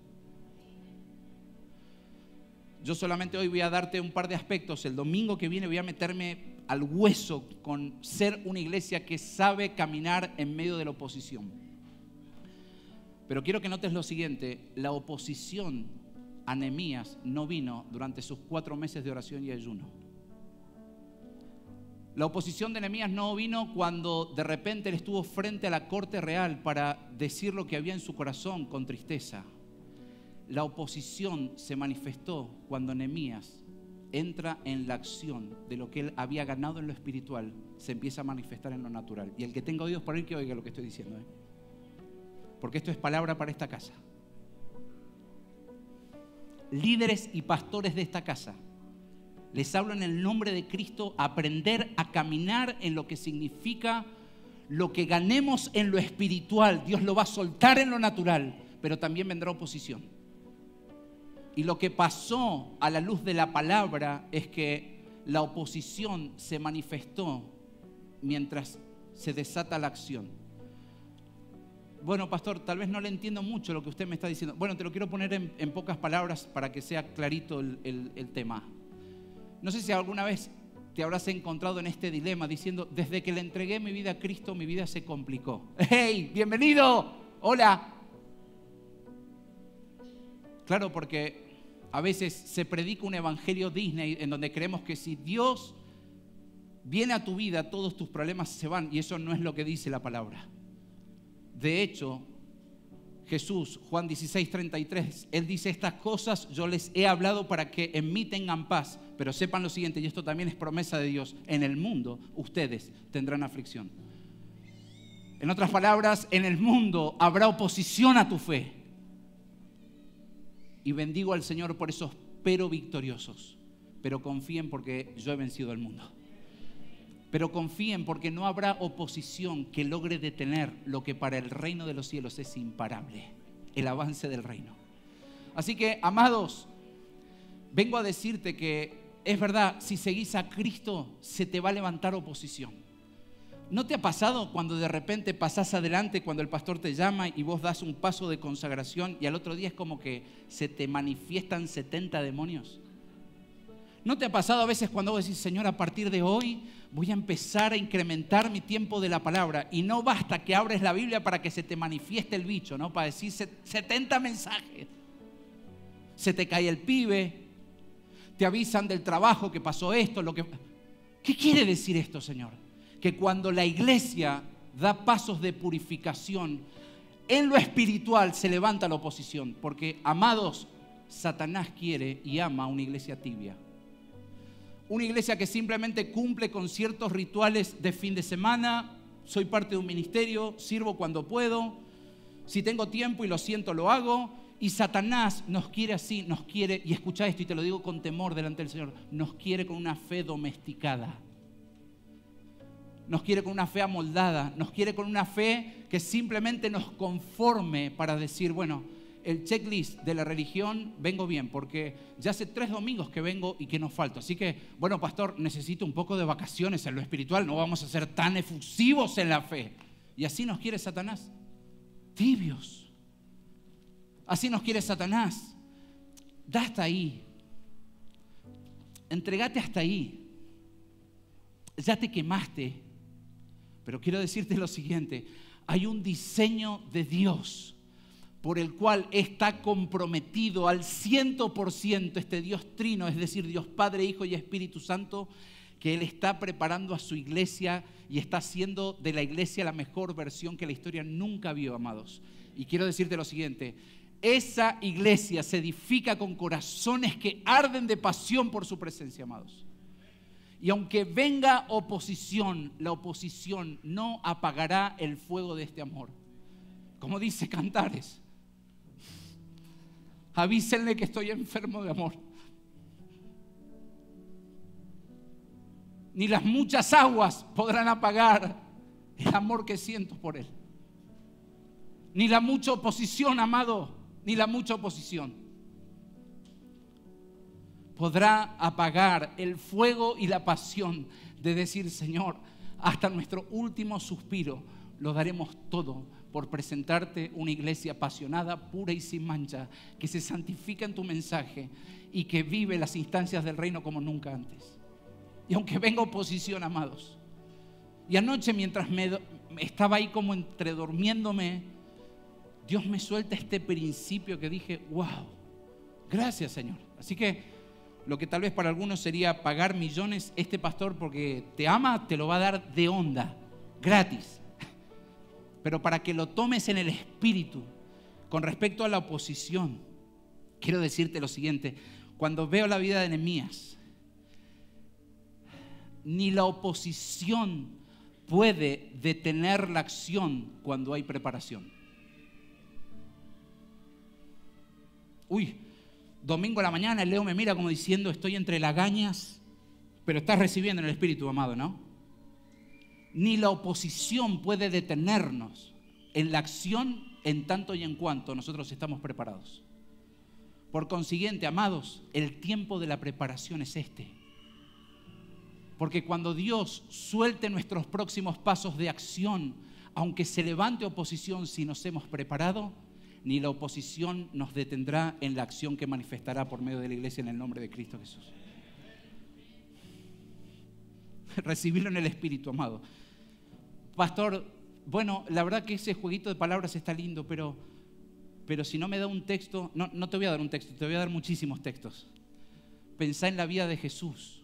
Yo solamente hoy voy a darte un par de aspectos. El domingo que viene voy a meterme al hueso con ser una iglesia que sabe caminar en medio de la oposición. Pero quiero que notes lo siguiente: la oposición a Nehemías no vino durante sus 4 meses de oración y ayuno. La oposición de Nehemías no vino cuando de repente él estuvo frente a la corte real para decir lo que había en su corazón con tristeza. La oposición se manifestó cuando Nehemías entra en la acción de lo que él había ganado en lo espiritual, se empieza a manifestar en lo natural. Y el que tenga oídos para oír, que oiga lo que estoy diciendo, porque esto es palabra para esta casa. Líderes y pastores de esta casa, les hablo en el nombre de Cristo, aprender a caminar en lo que significa lo que ganemos en lo espiritual. Dios lo va a soltar en lo natural, pero también vendrá oposición. Y lo que pasó a la luz de la palabra es que la oposición se manifestó mientras se desata la acción. Bueno, pastor, tal vez no le entiendo mucho lo que usted me está diciendo. Bueno, te lo quiero poner en pocas palabras para que sea clarito el tema. No sé si alguna vez te habrás encontrado en este dilema diciendo, desde que le entregué mi vida a Cristo, mi vida se complicó. ¡Hey! ¡Bienvenido! ¡Hola! Claro, porque a veces se predica un evangelio Disney en donde creemos que si Dios viene a tu vida, todos tus problemas se van, y eso no es lo que dice la palabra. De hecho, Jesús, Juan 16:33, Él dice, estas cosas yo les he hablado para que en mí tengan paz, pero sepan lo siguiente, y esto también es promesa de Dios, en el mundo ustedes tendrán aflicción. En otras palabras, en el mundo habrá oposición a tu fe. Y bendigo al Señor por esos pero victoriosos. Pero confíen porque yo he vencido al mundo. Pero confíen porque no habrá oposición que logre detener lo que para el reino de los cielos es imparable, el avance del reino. Así que, amados, vengo a decirte que es verdad, si seguís a Cristo, se te va a levantar oposición. ¿No te ha pasado cuando de repente pasás adelante, cuando el pastor te llama y vos das un paso de consagración y al otro día es como que se te manifiestan 70 demonios? ¿No te ha pasado a veces cuando vos decís, Señor, a partir de hoy voy a empezar a incrementar mi tiempo de la palabra? Y no basta que abres la Biblia para que se te manifieste el bicho, ¿no? Para decir 70 mensajes. Se te cae el pibe, te avisan del trabajo, que pasó esto, ¿Qué quiere decir esto, Señor? Que cuando la iglesia da pasos de purificación, en lo espiritual se levanta la oposición. Porque, amados, Satanás quiere y ama una iglesia tibia. Una iglesia que simplemente cumple con ciertos rituales de fin de semana. Soy parte de un ministerio, sirvo cuando puedo. Si tengo tiempo y lo siento, lo hago. Y Satanás nos quiere así, nos quiere, y escucha esto y te lo digo con temor delante del Señor, nos quiere con una fe domesticada. Nos quiere con una fe amoldada, nos quiere con una fe que simplemente nos conforme para decir, bueno, el checklist de la religión vengo bien, porque ya hace 3 domingos que vengo y que no falto. Así que, bueno, pastor, necesito un poco de vacaciones en lo espiritual, no vamos a ser tan efusivos en la fe. Y así nos quiere Satanás, tibios. Así nos quiere Satanás. Da hasta ahí. Entregate hasta ahí. Ya te quemaste. Pero quiero decirte lo siguiente. Hay un diseño de Dios por el cual está comprometido al 100% este Dios trino, es decir, Dios Padre, Hijo y Espíritu Santo, que Él está preparando a su iglesia y está haciendo de la iglesia la mejor versión que la historia nunca vio, amados. Y quiero decirte lo siguiente. Esa iglesia se edifica con corazones que arden de pasión por su presencia, amados. Y aunque venga oposición, la oposición no apagará el fuego de este amor. Como dice Cantares, avísenle que estoy enfermo de amor. Ni las muchas aguas podrán apagar el amor que siento por Él. Ni la mucha oposición, amado, ni la mucha oposición podrá apagar el fuego y la pasión de decir, Señor, hasta nuestro último suspiro lo daremos todo por presentarte una iglesia apasionada, pura y sin mancha, que se santifica en tu mensaje y que vive las instancias del reino como nunca antes. Y aunque venga oposición, amados, y anoche mientras estaba ahí como entre durmiéndome, Dios me suelta este principio que dije, wow, gracias, Señor. Así que lo que tal vez para algunos sería pagar millones, este pastor porque te ama, te lo va a dar de onda, gratis. Pero para que lo tomes en el espíritu, con respecto a la oposición, quiero decirte lo siguiente. Cuando veo la vida de Nehemías, ni la oposición puede detener la acción cuando hay preparación. Uy, domingo a la mañana el Leo me mira como diciendo, estoy entre lagañas, pero estás recibiendo en el Espíritu, amado, ¿no? Ni la oposición puede detenernos en la acción en tanto y en cuanto nosotros estamos preparados. Por consiguiente, amados, el tiempo de la preparación es este. Porque cuando Dios suelte nuestros próximos pasos de acción, aunque se levante oposición si nos hemos preparado, ni la oposición nos detendrá en la acción que manifestará por medio de la iglesia en el nombre de Cristo Jesús. Recibirlo en el Espíritu, amado. Pastor, bueno, la verdad que ese jueguito de palabras está lindo, pero si no me da un texto, no te voy a dar un texto, te voy a dar muchísimos textos. Pensá en la vida de Jesús,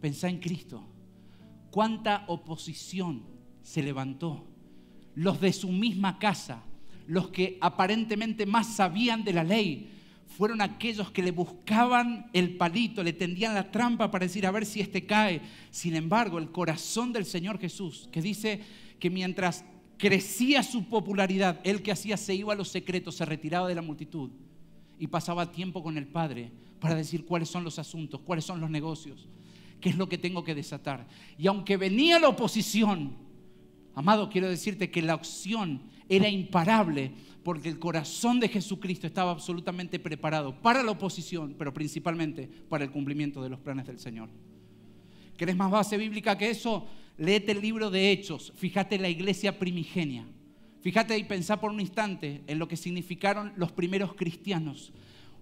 pensá en Cristo. Cuánta oposición se levantó. Los de su misma casa, los que aparentemente más sabían de la ley, fueron aquellos que le buscaban el palito, le tendían la trampa para decir a ver si este cae. Sin embargo, el corazón del Señor Jesús, que dice que mientras crecía su popularidad, él que hacía se iba a los secretos, se retiraba de la multitud y pasaba tiempo con el Padre para decir cuáles son los asuntos, cuáles son los negocios, qué es lo que tengo que desatar. Y aunque venía la oposición, amado, quiero decirte que la opción era imparable, porque el corazón de Jesucristo estaba absolutamente preparado para la oposición, pero principalmente para el cumplimiento de los planes del Señor. ¿Querés más base bíblica que eso? Léete el libro de Hechos, fíjate en la iglesia primigenia. Fíjate y pensá por un instante en lo que significaron los primeros cristianos.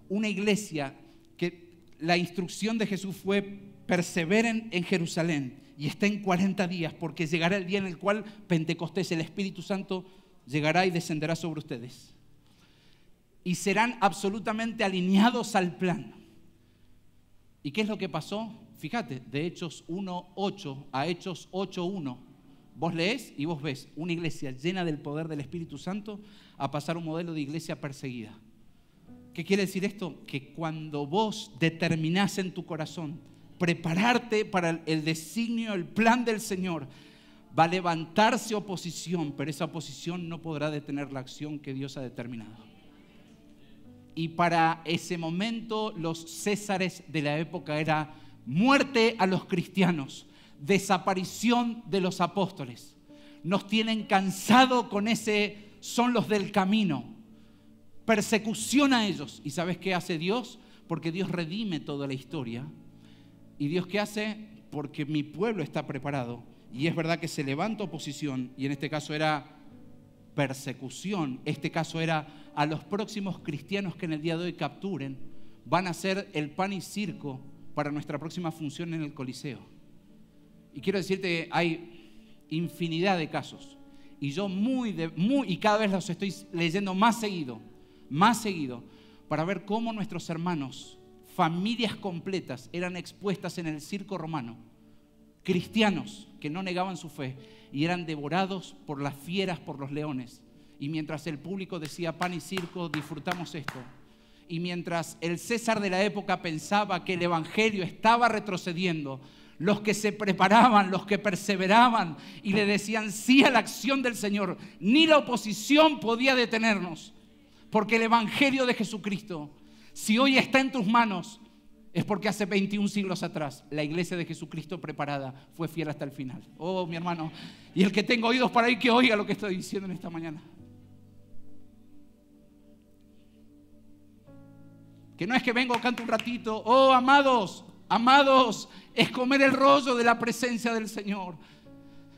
Una iglesia que la instrucción de Jesús fue: perseveren en Jerusalén y estén 40 días, porque llegará el día en el cual Pentecostés, el Espíritu Santo, llegará y descenderá sobre ustedes. Y serán absolutamente alineados al plan. ¿Y qué es lo que pasó? Fíjate, de Hechos 1:8 a Hechos 8:1, vos lees y vos ves una iglesia llena del poder del Espíritu Santo a pasar un modelo de iglesia perseguida. ¿Qué quiere decir esto? Que cuando vos determinás en tu corazón prepararte para el designio, el plan del Señor, va a levantarse oposición, pero esa oposición no podrá detener la acción que Dios ha determinado. Y para ese momento los césares de la época era muerte a los cristianos, desaparición de los apóstoles. Nos tienen cansado con ese son los del camino, persecución a ellos. ¿Y sabes qué hace Dios? Porque Dios redime toda la historia. ¿Y Dios qué hace? Porque mi pueblo está preparado. Y es verdad que se levanta oposición, y en este caso era persecución. Este caso era a los próximos cristianos que en el día de hoy capturen, van a ser el pan y circo para nuestra próxima función en el Coliseo. Y quiero decirte, hay infinidad de casos. Y yo y cada vez los estoy leyendo más seguido, para ver cómo nuestros hermanos, familias completas, eran expuestas en el circo romano. Cristianos que no negaban su fe y eran devorados por las fieras, por los leones. Y mientras el público decía pan y circo, disfrutamos esto. Y mientras el César de la época pensaba que el evangelio estaba retrocediendo, los que se preparaban, los que perseveraban y le decían sí a la acción del Señor, ni la oposición podía detenernos, porque el evangelio de Jesucristo, si hoy está en tus manos, es porque hace 21 siglos atrás la iglesia de Jesucristo preparada fue fiel hasta el final. Oh, mi hermano, y el que tenga oídos para oír, que oiga lo que estoy diciendo en esta mañana. Que no es que vengo, canto un ratito. Oh, amados, es comer el rollo de la presencia del Señor.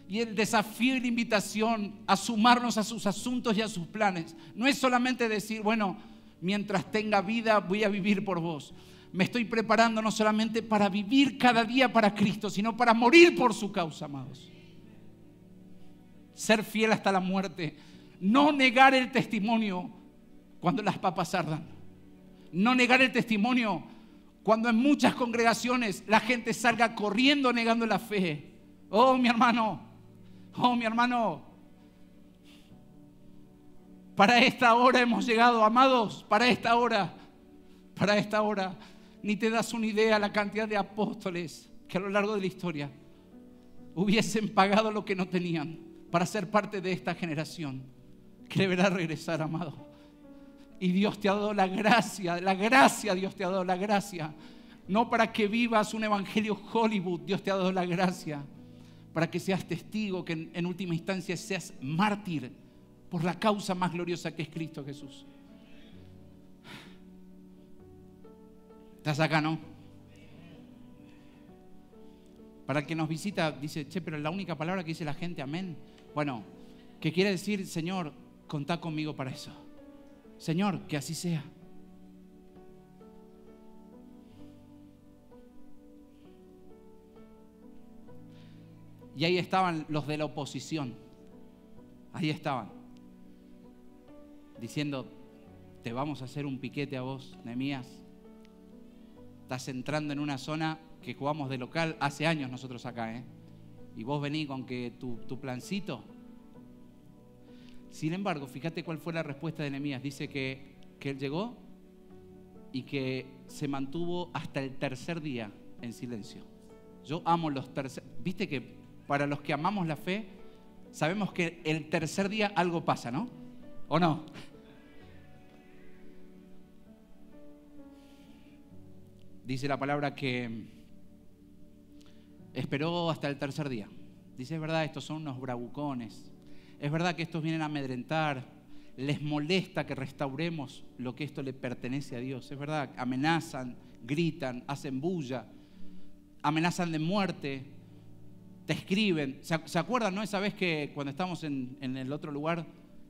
Y el desafío y la invitación a sumarnos a sus asuntos y a sus planes. No es solamente decir, bueno, mientras tenga vida voy a vivir por vos. Me estoy preparando no solamente para vivir cada día para Cristo, sino para morir por su causa, amados. Ser fiel hasta la muerte. No negar el testimonio cuando las papas ardan. No negar el testimonio cuando en muchas congregaciones la gente salga corriendo negando la fe. Oh, mi hermano. Para esta hora hemos llegado, amados. Para esta hora. Ni te das una idea la cantidad de apóstoles que a lo largo de la historia hubiesen pagado lo que no tenían para ser parte de esta generación que deberá regresar, amado. Y Dios te ha dado la gracia, Dios te ha dado la gracia. No para que vivas un evangelio Hollywood, Dios te ha dado la gracia para que seas testigo, que en última instancia seas mártir por la causa más gloriosa que es Cristo Jesús. ¿Estás acá, no? Para el que nos visita, dice, che, pero la única palabra que dice la gente, amén. Bueno, ¿qué quiere decir? Señor, contá conmigo para eso. Señor, que así sea. Y ahí estaban los de la oposición. Ahí estaban. Diciendo, te vamos a hacer un piquete a vos, Nehemías. Estás entrando en una zona que jugamos de local hace años nosotros acá, y vos venís con que tu plancito. Sin embargo, fíjate cuál fue la respuesta de Nehemías. Dice que él llegó y que se mantuvo hasta el tercer día en silencio. Yo amo los terceros. Viste que para los que amamos la fe, sabemos que el tercer día algo pasa, ¿no? ¿O no? Dice la palabra que esperó hasta el tercer día. Dice, es verdad, estos son unos bravucones. Es verdad que estos vienen a amedrentar, les molesta que restauremos lo que esto le pertenece a Dios. Es verdad, amenazan, gritan, hacen bulla, amenazan de muerte, te escriben. ¿Se acuerdan, no? Esa vez que cuando estábamos en el otro lugar,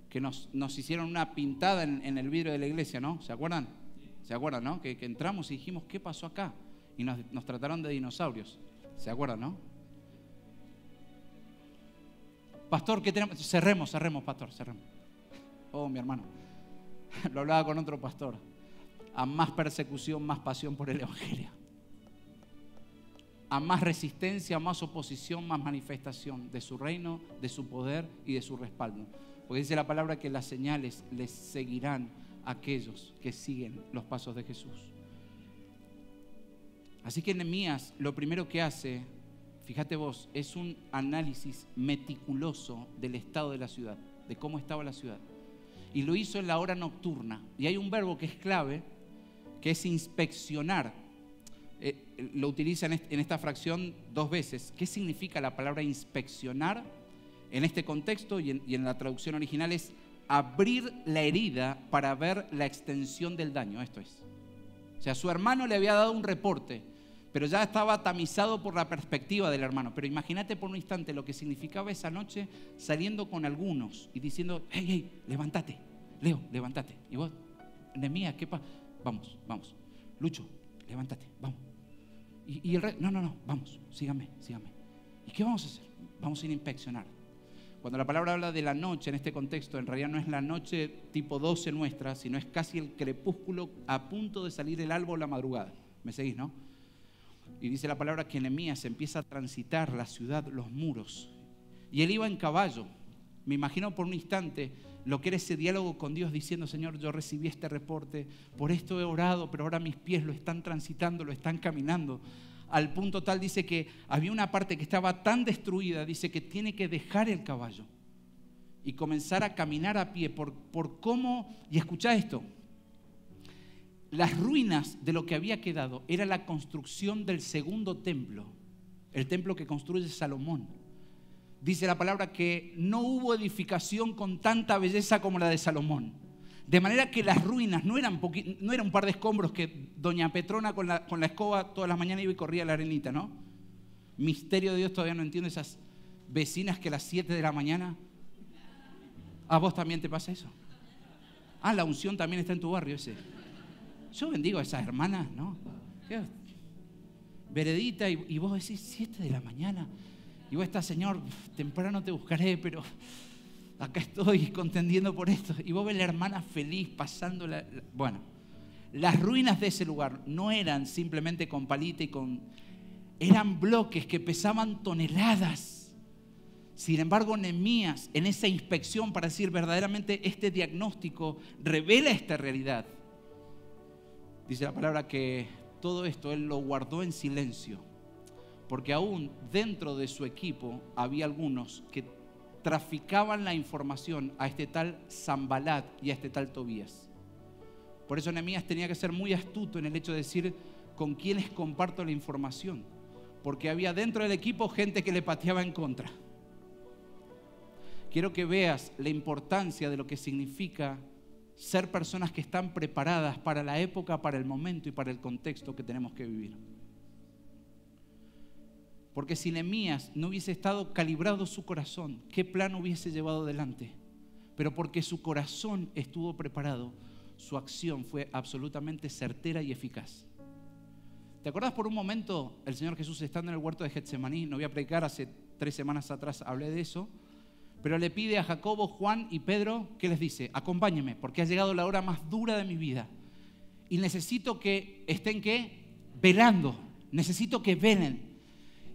que nos hicieron una pintada en el vidrio de la iglesia, ¿no? ¿Se acuerdan? ¿Se acuerdan, no? Que entramos y dijimos, ¿qué pasó acá? Y nos trataron de dinosaurios. ¿Se acuerdan, no? Pastor, ¿qué tenemos? Cerremos, pastor, cerremos. Oh, mi hermano. Lo hablaba con otro pastor. A más persecución, más pasión por el evangelio. A más resistencia, más oposición, más manifestación de su reino, de su poder y de su respaldo. Porque dice la palabra que las señales les seguirán a aquellos que siguen los pasos de Jesús. Así que Nehemías lo primero que hace, fíjate vos, es un análisis meticuloso del estado de la ciudad, de cómo estaba la ciudad. Y lo hizo en la hora nocturna. Y hay un verbo que es clave, que es inspeccionar. Lo utiliza en esta fracción 2 veces. ¿Qué significa la palabra inspeccionar? En este contexto y en la traducción original es abrir la herida para ver la extensión del daño. Esto es. O sea, su hermano le había dado un reporte, pero ya estaba tamizado por la perspectiva del hermano. Pero imagínate por un instante lo que significaba esa noche saliendo con algunos y diciendo, hey, levántate, Leo, levántate. Y vos, Nehemías, ¿qué pasa? Vamos. Lucho, levántate, vamos. Y el rey, no, vamos, síganme. ¿Y qué vamos a hacer? Vamos a ir a inspeccionar. Cuando la palabra habla de la noche en este contexto, en realidad no es la noche tipo 12 nuestra, sino es casi el crepúsculo a punto de salir el alba o la madrugada. ¿Me seguís, no? Y dice la palabra que Nehemías empieza a transitar la ciudad, los muros. Y él iba en caballo. Me imagino por un instante lo que era ese diálogo con Dios diciendo, Señor, yo recibí este reporte, por esto he orado, pero ahora mis pies lo están transitando, lo están caminando. Al punto tal, dice que había una parte que estaba tan destruida, dice que tiene que dejar el caballo y comenzar a caminar a pie por cómo, y escuchá esto, las ruinas de lo que había quedado era la construcción del segundo templo, el templo que construye Salomón. Dice la palabra que no hubo edificación con tanta belleza como la de Salomón. De manera que las ruinas no eran un par de escombros que doña Petrona con la escoba todas las mañanas iba y corría la arenita, ¿no? Misterio de Dios, todavía no entiendo esas vecinas que a las 7 de la mañana... ¿A vos también te pasa eso? Ah, la unción también está en tu barrio ese. Yo bendigo a esas hermanas, ¿no? Veredita, y vos decís 7 de la mañana. Y vos estás, Señor, temprano te buscaré, pero acá estoy contendiendo por esto. Y vos ves la hermana feliz pasando Bueno, las ruinas de ese lugar no eran simplemente con palita eran bloques que pesaban toneladas. Sin embargo, Nehemías, en esa inspección para decir verdaderamente este diagnóstico revela esta realidad. Dice la palabra que todo esto él lo guardó en silencio, porque aún dentro de su equipo había algunos que traficaban la información a este tal Sanbalat y a este tal Tobías. Por eso Nehemías tenía que ser muy astuto en el hecho de decir con quiénes comparto la información, porque había dentro del equipo gente que le pateaba en contra. Quiero que veas la importancia de lo que significa ser personas que están preparadas para la época, para el momento y para el contexto que tenemos que vivir. Porque si Nehemías no hubiese estado calibrado su corazón, ¿qué plan hubiese llevado adelante? Pero porque su corazón estuvo preparado, su acción fue absolutamente certera y eficaz. ¿Te acordás por un momento el Señor Jesús estando en el huerto de Getsemaní? No voy a predicar, hace 3 semanas atrás hablé de eso. Pero le pide a Jacobo, Juan y Pedro, ¿qué les dice? Acompáñenme, porque ha llegado la hora más dura de mi vida. Y necesito que estén, ¿qué? Velando. Necesito que velen.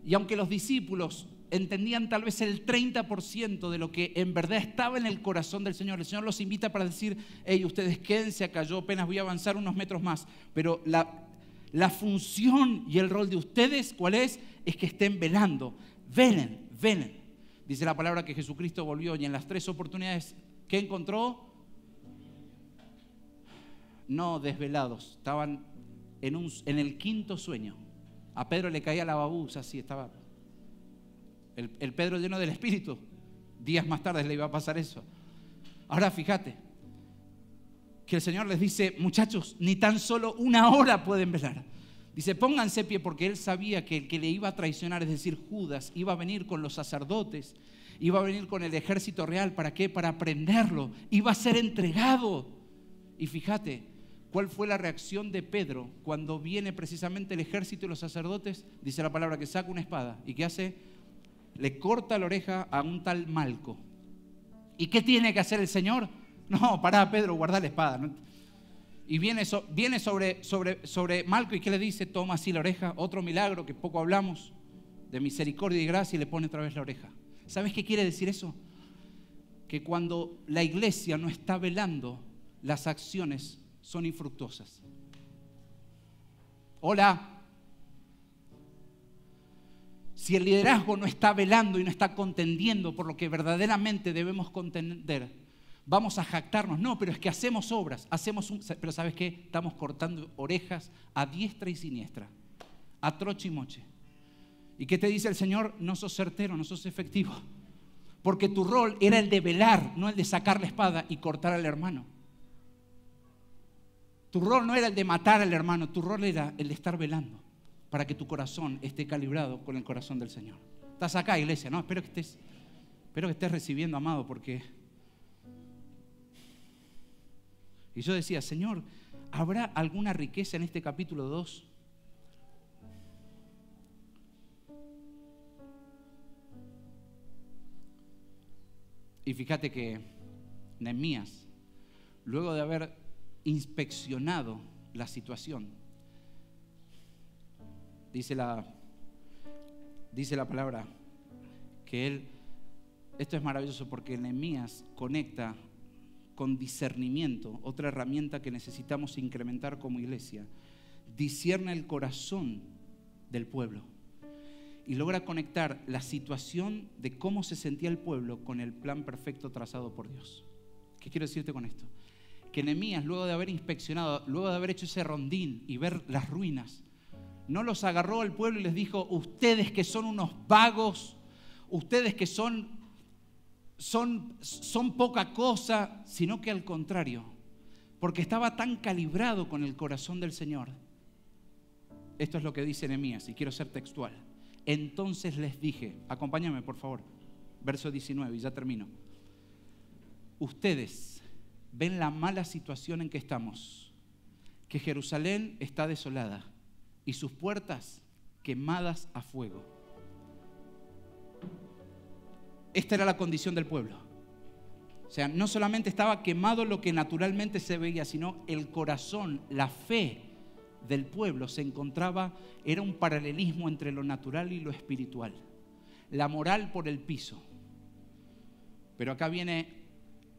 Y aunque los discípulos entendían tal vez el 30% de lo que en verdad estaba en el corazón del Señor, el Señor los invita para decir, hey, ustedes quédense acá, yo apenas voy a avanzar unos metros más. Pero la función y el rol de ustedes, ¿cuál es? Es que estén velando. Velen. Dice la palabra que Jesucristo volvió y en las 3 oportunidades, ¿qué encontró? No desvelados, estaban en el 5.º sueño. A Pedro le caía la babuza, así estaba. El Pedro lleno del Espíritu días más tarde le iba a pasar eso. Ahora fíjate, que el Señor les dice, muchachos, ni tan solo una hora pueden velar. Dice, pónganse pie, porque él sabía que el que le iba a traicionar, es decir, Judas, iba a venir con los sacerdotes, iba a venir con el ejército real. ¿Para qué? Para prenderlo. Iba a ser entregado. Y fíjate, ¿cuál fue la reacción de Pedro cuando viene precisamente el ejército y los sacerdotes? Dice la palabra que saca una espada. ¿Y qué hace? Le corta la oreja a un tal Malco. ¿Y qué tiene que hacer el Señor? No, pará, Pedro, guardá la espada, ¿no? Y viene sobre Malco, ¿y qué le dice? Toma así la oreja. Otro milagro que poco hablamos, de misericordia y gracia, y le pone otra vez la oreja. ¿Sabes qué quiere decir eso? Que cuando la iglesia no está velando, las acciones son infructuosas. Hola. Si el liderazgo no está velando y no está contendiendo por lo que verdaderamente debemos contender, vamos a jactarnos. No, pero es que hacemos obras, pero ¿sabes qué? Estamos cortando orejas a diestra y siniestra, a troche y moche. ¿Y qué te dice el Señor? No sos certero, no sos efectivo. Porque tu rol era el de velar, no el de sacar la espada y cortar al hermano. Tu rol no era el de matar al hermano, tu rol era el de estar velando para que tu corazón esté calibrado con el corazón del Señor. Estás acá, iglesia, ¿no? Espero que estés recibiendo, amado, porque... Y yo decía, Señor, ¿habrá alguna riqueza en este capítulo 2? Y fíjate que Nehemías, luego de haber inspeccionado la situación, dice la palabra que él, esto es maravilloso porque Nehemías conecta con discernimiento, otra herramienta que necesitamos incrementar como iglesia. Discierne el corazón del pueblo y logra conectar la situación de cómo se sentía el pueblo con el plan perfecto trazado por Dios. ¿Qué quiero decirte con esto? Que Nehemías, luego de haber inspeccionado, luego de haber hecho ese rondín y ver las ruinas, no los agarró al pueblo y les dijo, ustedes que son unos vagos, ustedes que son poca cosa, sino que al contrario, porque estaba tan calibrado con el corazón del Señor. Esto es lo que dice Nehemías, y quiero ser textual. Entonces les dije, acompáñame por favor, verso 19, y ya termino. Ustedes ven la mala situación en que estamos, que Jerusalén está desolada y sus puertas quemadas a fuego. Esta era la condición del pueblo. O sea, no solamente estaba quemado lo que naturalmente se veía, sino el corazón, la fe del pueblo se encontraba, era un paralelismo entre lo natural y lo espiritual. La moral por el piso. Pero acá viene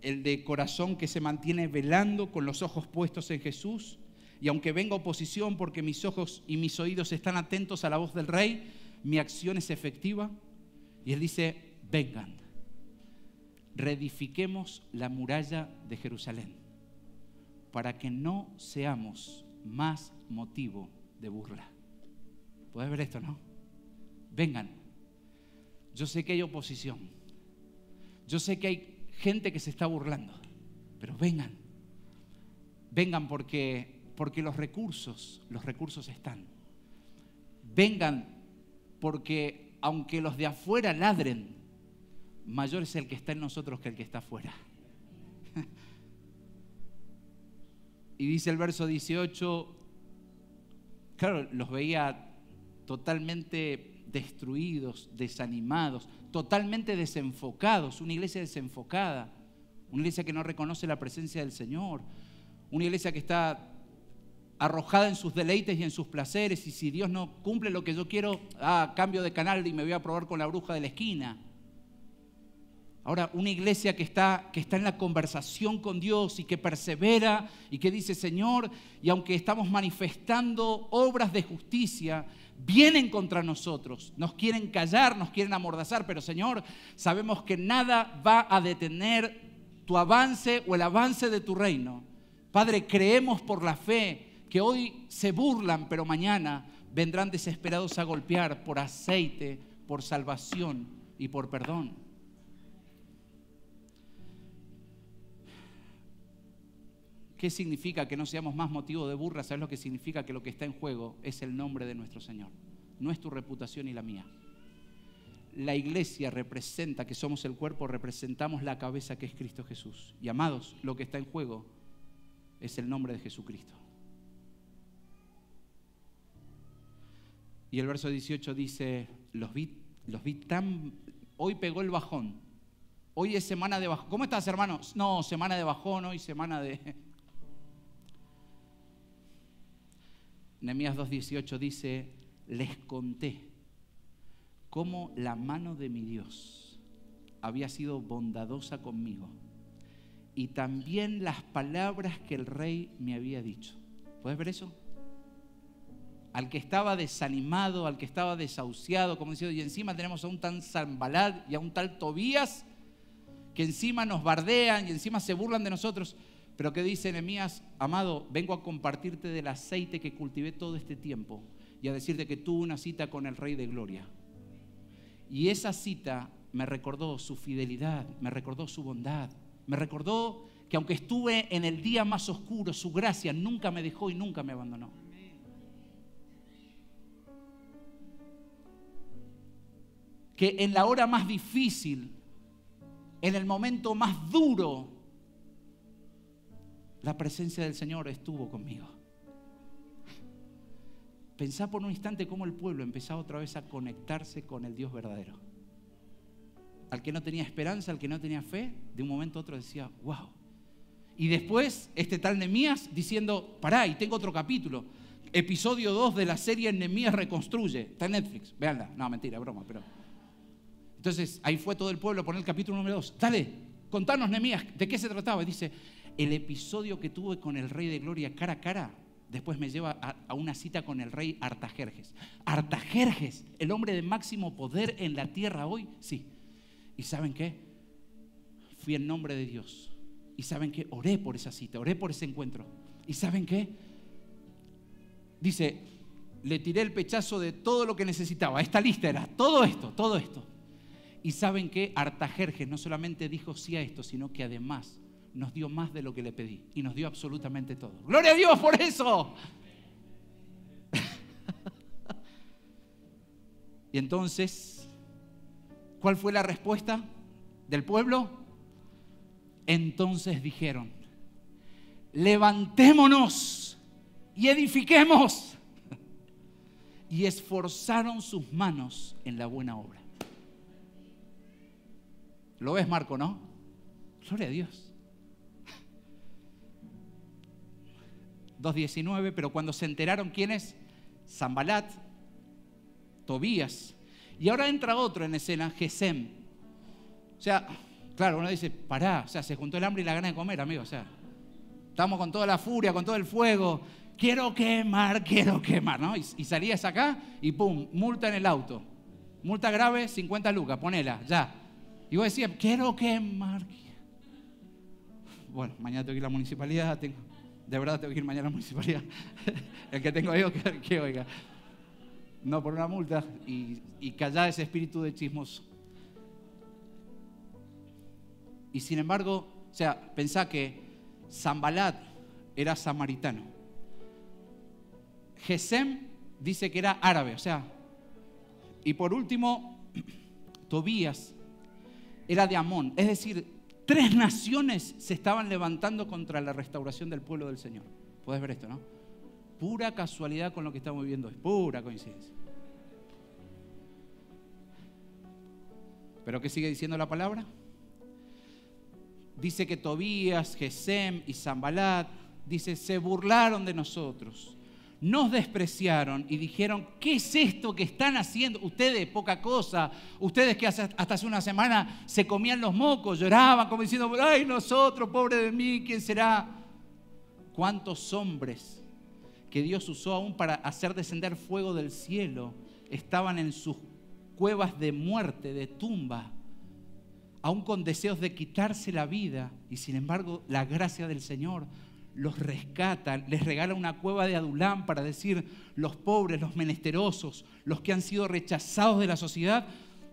el de corazón que se mantiene velando con los ojos puestos en Jesús. Y aunque venga oposición porque mis ojos y mis oídos están atentos a la voz del Rey, mi acción es efectiva. Y él dice, vengan, reedifiquemos la muralla de Jerusalén para que no seamos más motivo de burla. ¿Puedes ver esto, no? Vengan. Yo sé que hay oposición. Yo sé que hay gente que se está burlando. Pero vengan. Vengan porque los recursos están. Vengan porque aunque los de afuera ladren, mayor es el que está en nosotros que el que está afuera. Y dice el verso 18, claro, los veía totalmente destruidos, desanimados, totalmente desenfocados, una iglesia desenfocada, una iglesia que no reconoce la presencia del Señor, una iglesia que está arrojada en sus deleites y en sus placeres, y si Dios no cumple lo que yo quiero, cambio de canal y me voy a probar con la bruja de la esquina. Ahora, una iglesia que está en la conversación con Dios y que persevera y que dice, Señor, y aunque estamos manifestando obras de justicia, vienen contra nosotros, nos quieren callar, nos quieren amordazar, pero Señor, sabemos que nada va a detener tu avance o el avance de tu reino. Padre, creemos por la fe que hoy se burlan, pero mañana vendrán desesperados a golpear por aceite, por salvación y por perdón. ¿Qué significa que no seamos más motivo de burla? ¿Sabes lo que significa? Que lo que está en juego es el nombre de nuestro Señor. No es tu reputación y la mía. La iglesia representa que somos el cuerpo, representamos la cabeza que es Cristo Jesús. Y amados, lo que está en juego es el nombre de Jesucristo. Y el verso 18 dice, los vi tan... Hoy pegó el bajón. Hoy es semana de bajón. ¿Cómo estás, hermanos? No, semana de bajón, hoy semana de... Nehemías 2:18 dice, les conté cómo la mano de mi Dios había sido bondadosa conmigo y también las palabras que el rey me había dicho. ¿Puedes ver eso? Al que estaba desanimado, al que estaba desahuciado, como diciendo, y encima tenemos a un tan Sanbalat y a un tal Tobías que encima nos bardean y encima se burlan de nosotros. Pero ¿qué dice Nehemías? Amado, vengo a compartirte del aceite que cultivé todo este tiempo y a decirte que tuve una cita con el Rey de Gloria. Y esa cita me recordó su fidelidad, me recordó su bondad, me recordó que aunque estuve en el día más oscuro, su gracia nunca me dejó y nunca me abandonó. Que en la hora más difícil, en el momento más duro, la presencia del Señor estuvo conmigo. Pensá por un instante cómo el pueblo empezaba otra vez a conectarse con el Dios verdadero. Al que no tenía esperanza, al que no tenía fe, de un momento a otro decía, wow. Y después este tal Nehemías diciendo, pará, y tengo otro capítulo. Episodio 2 de la serie Nehemías reconstruye. Está en Netflix, véanla. No, mentira, broma, pero... Entonces ahí fue todo el pueblo a poner el capítulo número 2. Dale, contanos, Nehemías, ¿de qué se trataba? Y dice, el episodio que tuve con el Rey de Gloria cara a cara, después me lleva a una cita con el rey Artajerjes. Artajerjes, el hombre de máximo poder en la tierra hoy, sí. ¿Y saben qué? Fui en nombre de Dios. ¿Y saben qué? Oré por esa cita, oré por ese encuentro. ¿Y saben qué? Dice, le tiré el pechazo de todo lo que necesitaba. Esta lista era todo esto, todo esto. ¿Y saben qué? Artajerjes no solamente dijo sí a esto, sino que además nos dio más de lo que le pedí y nos dio absolutamente todo. ¡Gloria a Dios por eso! Y entonces, ¿cuál fue la respuesta del pueblo? Entonces dijeron, levantémonos y edifiquemos. Y esforzaron sus manos en la buena obra. ¿Lo ves, Marco, no? Gloria a Dios. 2:19, pero cuando se enteraron quiénes, Sanbalat, Tobías, y ahora entra otro en escena, Gesem. O sea, claro, uno dice, pará, o sea, se juntó el hambre y la gana de comer, amigo, o sea, estamos con toda la furia, con todo el fuego, quiero quemar, ¿no? Y salías acá y pum, multa en el auto, multa grave, 50 lucas, ponela, ya. Y vos decías, quiero quemar. Bueno, mañana tengo que ir a la municipalidad, de verdad tengo que ir mañana a la municipalidad. El que tengo yo, que oiga. No por una multa y callar ese espíritu de chismos. Y sin embargo, o sea, pensá que Sanbalat era samaritano. Gesem dice que era árabe, o sea. Y por último, Tobías era de Amón. Es decir, 3 naciones se estaban levantando contra la restauración del pueblo del Señor. Puedes ver esto, ¿no? Pura casualidad con lo que estamos viviendo hoy. Pura coincidencia. ¿Pero qué sigue diciendo la palabra? Dice que Tobías, Gesem y Sanbalat, dice, se burlaron de nosotros. Nos despreciaron y dijeron, ¿qué es esto que están haciendo? Ustedes, poca cosa. Ustedes que hasta hace una semana se comían los mocos, lloraban como diciendo, ay, nosotros, pobre de mí, ¿quién será? ¿Cuántos hombres que Dios usó aún para hacer descender fuego del cielo estaban en sus cuevas de muerte, de tumba, aún con deseos de quitarse la vida? Y sin embargo, la gracia del Señor los rescata, les regala una cueva de Adulán para decir, los pobres, los menesterosos, los que han sido rechazados de la sociedad,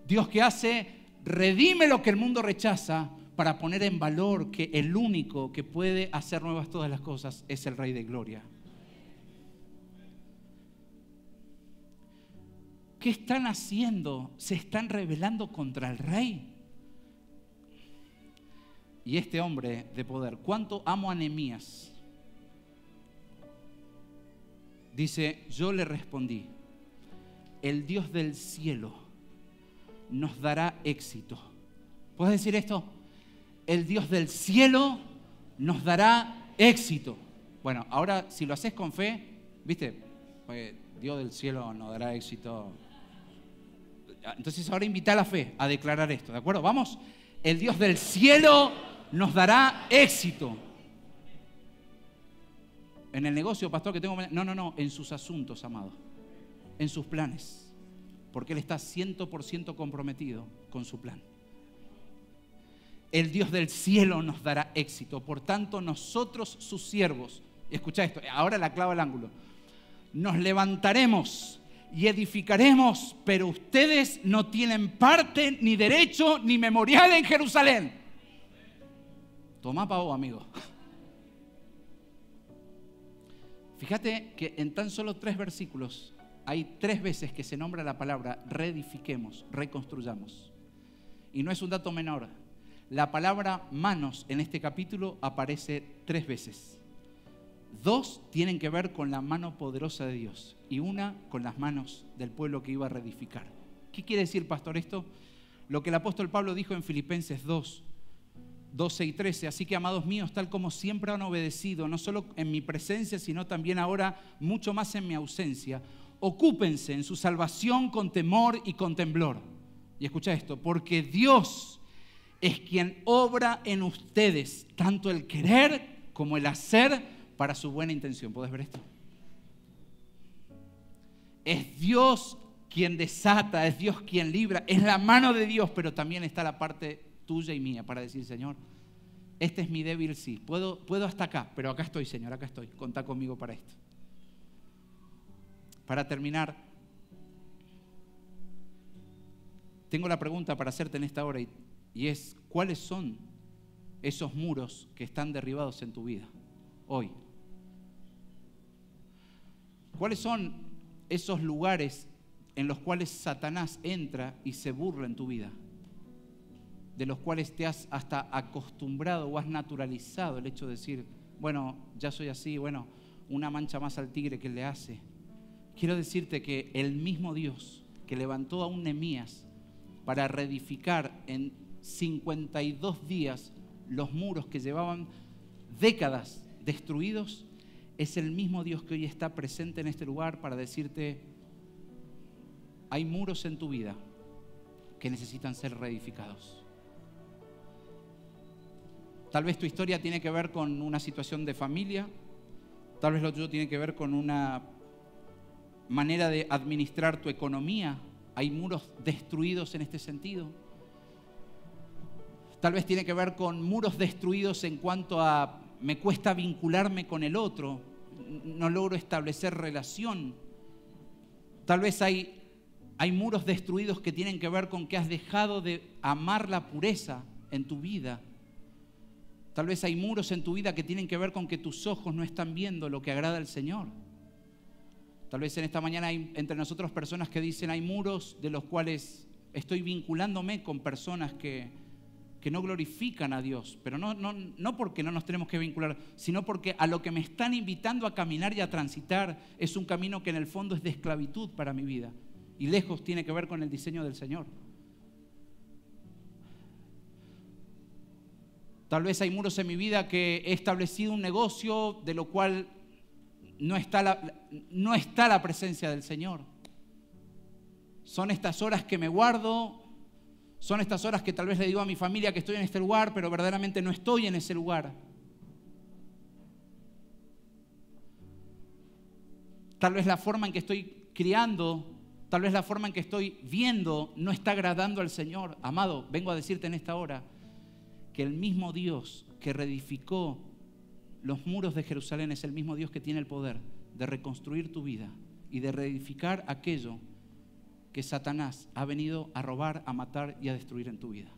Dios que hace, redime lo que el mundo rechaza para poner en valor que el único que puede hacer nuevas todas las cosas es el Rey de Gloria. ¿Qué están haciendo? Se están rebelando contra el Rey. Y este hombre de poder, ¿cuánto amo a Nehemías? Dice, yo le respondí, el Dios del cielo nos dará éxito. ¿Puedes decir esto? El Dios del cielo nos dará éxito. Bueno, ahora si lo haces con fe, ¿viste? Pues Dios del cielo nos dará éxito. Entonces ahora invita a la fe a declarar esto, ¿de acuerdo? Vamos, el Dios del cielo nos dará éxito. En el negocio, pastor, que tengo... No, en sus asuntos, amado. En sus planes. Porque Él está 100% comprometido con su plan. El Dios del cielo nos dará éxito. Por tanto, nosotros, sus siervos, escucha esto, ahora la clava al ángulo. Nos levantaremos y edificaremos, pero ustedes no tienen parte, ni derecho, ni memorial en Jerusalén. Toma pa' vos, amigo. Fíjate que en tan solo 3 versículos hay 3 veces que se nombra la palabra reedifiquemos, reconstruyamos. Y no es un dato menor. La palabra manos en este capítulo aparece 3 veces. 2 tienen que ver con la mano poderosa de Dios y 1 con las manos del pueblo que iba a reedificar. ¿Qué quiere decir, pastor, esto? Lo que el apóstol Pablo dijo en Filipenses 2, 12 y 13. Así que, amados míos, tal como siempre han obedecido, no solo en mi presencia, sino también ahora mucho más en mi ausencia, ocúpense en su salvación con temor y con temblor. Y escucha esto, porque Dios es quien obra en ustedes tanto el querer como el hacer para su buena intención. ¿Puedes ver esto? Es Dios quien desata, es Dios quien libra, es la mano de Dios, pero también está la parte tuya y mía para decir, Señor, este es mi débil, sí, puedo hasta acá, pero acá estoy, Señor, acá estoy, contá conmigo para esto. Para terminar, tengo la pregunta para hacerte en esta hora y es, ¿cuáles son esos muros que están derribados en tu vida hoy? ¿Cuáles son esos lugares en los cuales Satanás entra y se burla en tu vida? De los cuales te has hasta acostumbrado o has naturalizado el hecho de decir, bueno, ya soy así, bueno, una mancha más al tigre que le hace. Quiero decirte que el mismo Dios que levantó a un Nehemías para reedificar en 52 días los muros que llevaban décadas destruidos, es el mismo Dios que hoy está presente en este lugar para decirte, hay muros en tu vida que necesitan ser reedificados. Tal vez tu historia tiene que ver con una situación de familia, tal vez lo tuyo tiene que ver con una manera de administrar tu economía. Hay muros destruidos en este sentido. Tal vez tiene que ver con muros destruidos en cuanto a me cuesta vincularme con el otro, no logro establecer relación. Tal vez hay muros destruidos que tienen que ver con que has dejado de amar la pureza en tu vida. Tal vez hay muros en tu vida que tienen que ver con que tus ojos no están viendo lo que agrada al Señor. Tal vez en esta mañana hay entre nosotros personas que dicen hay muros de los cuales estoy vinculándome con personas que no glorifican a Dios, pero no porque no nos tenemos que vincular, sino porque a lo que me están invitando a caminar y a transitar es un camino que en el fondo es de esclavitud para mi vida y lejos tiene que ver con el diseño del Señor. Tal vez hay muros en mi vida que he establecido un negocio de lo cual no está la presencia del Señor. Son estas horas que me guardo, son estas horas que tal vez le digo a mi familia que estoy en este lugar, pero verdaderamente no estoy en ese lugar. Tal vez la forma en que estoy criando, tal vez la forma en que estoy viendo no está agradando al Señor. Amado, vengo a decirte en esta hora que el mismo Dios que reedificó los muros de Jerusalén es el mismo Dios que tiene el poder de reconstruir tu vida y de reedificar aquello que Satanás ha venido a robar, a matar y a destruir en tu vida.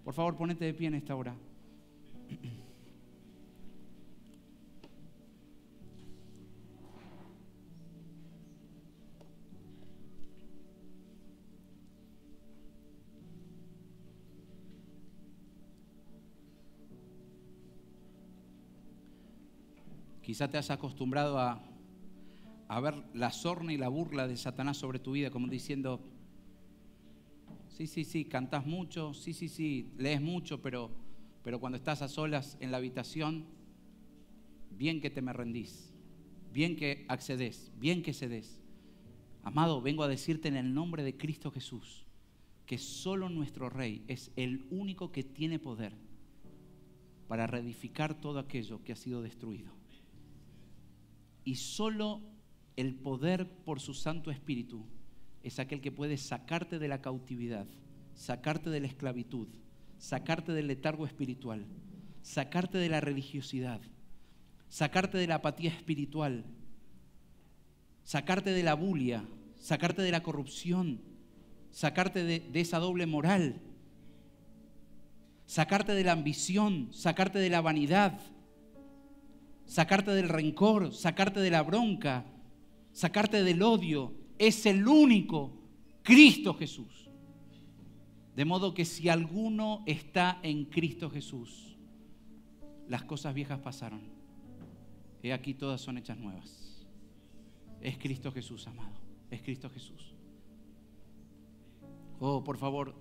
Por favor, ponete de pie en esta hora. Quizá te has acostumbrado a ver la sorna y la burla de Satanás sobre tu vida, como diciendo, sí, cantás mucho, sí, lees mucho, pero cuando estás a solas en la habitación, bien que te me rendís, bien que accedes, bien que cedes. Amado, vengo a decirte en el nombre de Cristo Jesús, que solo nuestro Rey es el único que tiene poder para reedificar todo aquello que ha sido destruido. Y solo el poder por su Santo Espíritu es aquel que puede sacarte de la cautividad, sacarte de la esclavitud, sacarte del letargo espiritual, sacarte de la religiosidad, sacarte de la apatía espiritual, sacarte de la bulia, sacarte de la corrupción, sacarte de esa doble moral, sacarte de la ambición, sacarte de la vanidad, sacarte del rencor, sacarte de la bronca, sacarte del odio. Es el único Cristo Jesús. De modo que si alguno está en Cristo Jesús, las cosas viejas pasaron. He aquí todas son hechas nuevas. Es Cristo Jesús, amado. Es Cristo Jesús. Oh, por favor,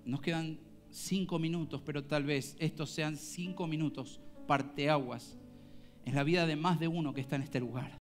nos quedan 5 minutos, pero tal vez estos sean 5 minutos parteaguas en la vida de más de uno que está en este lugar.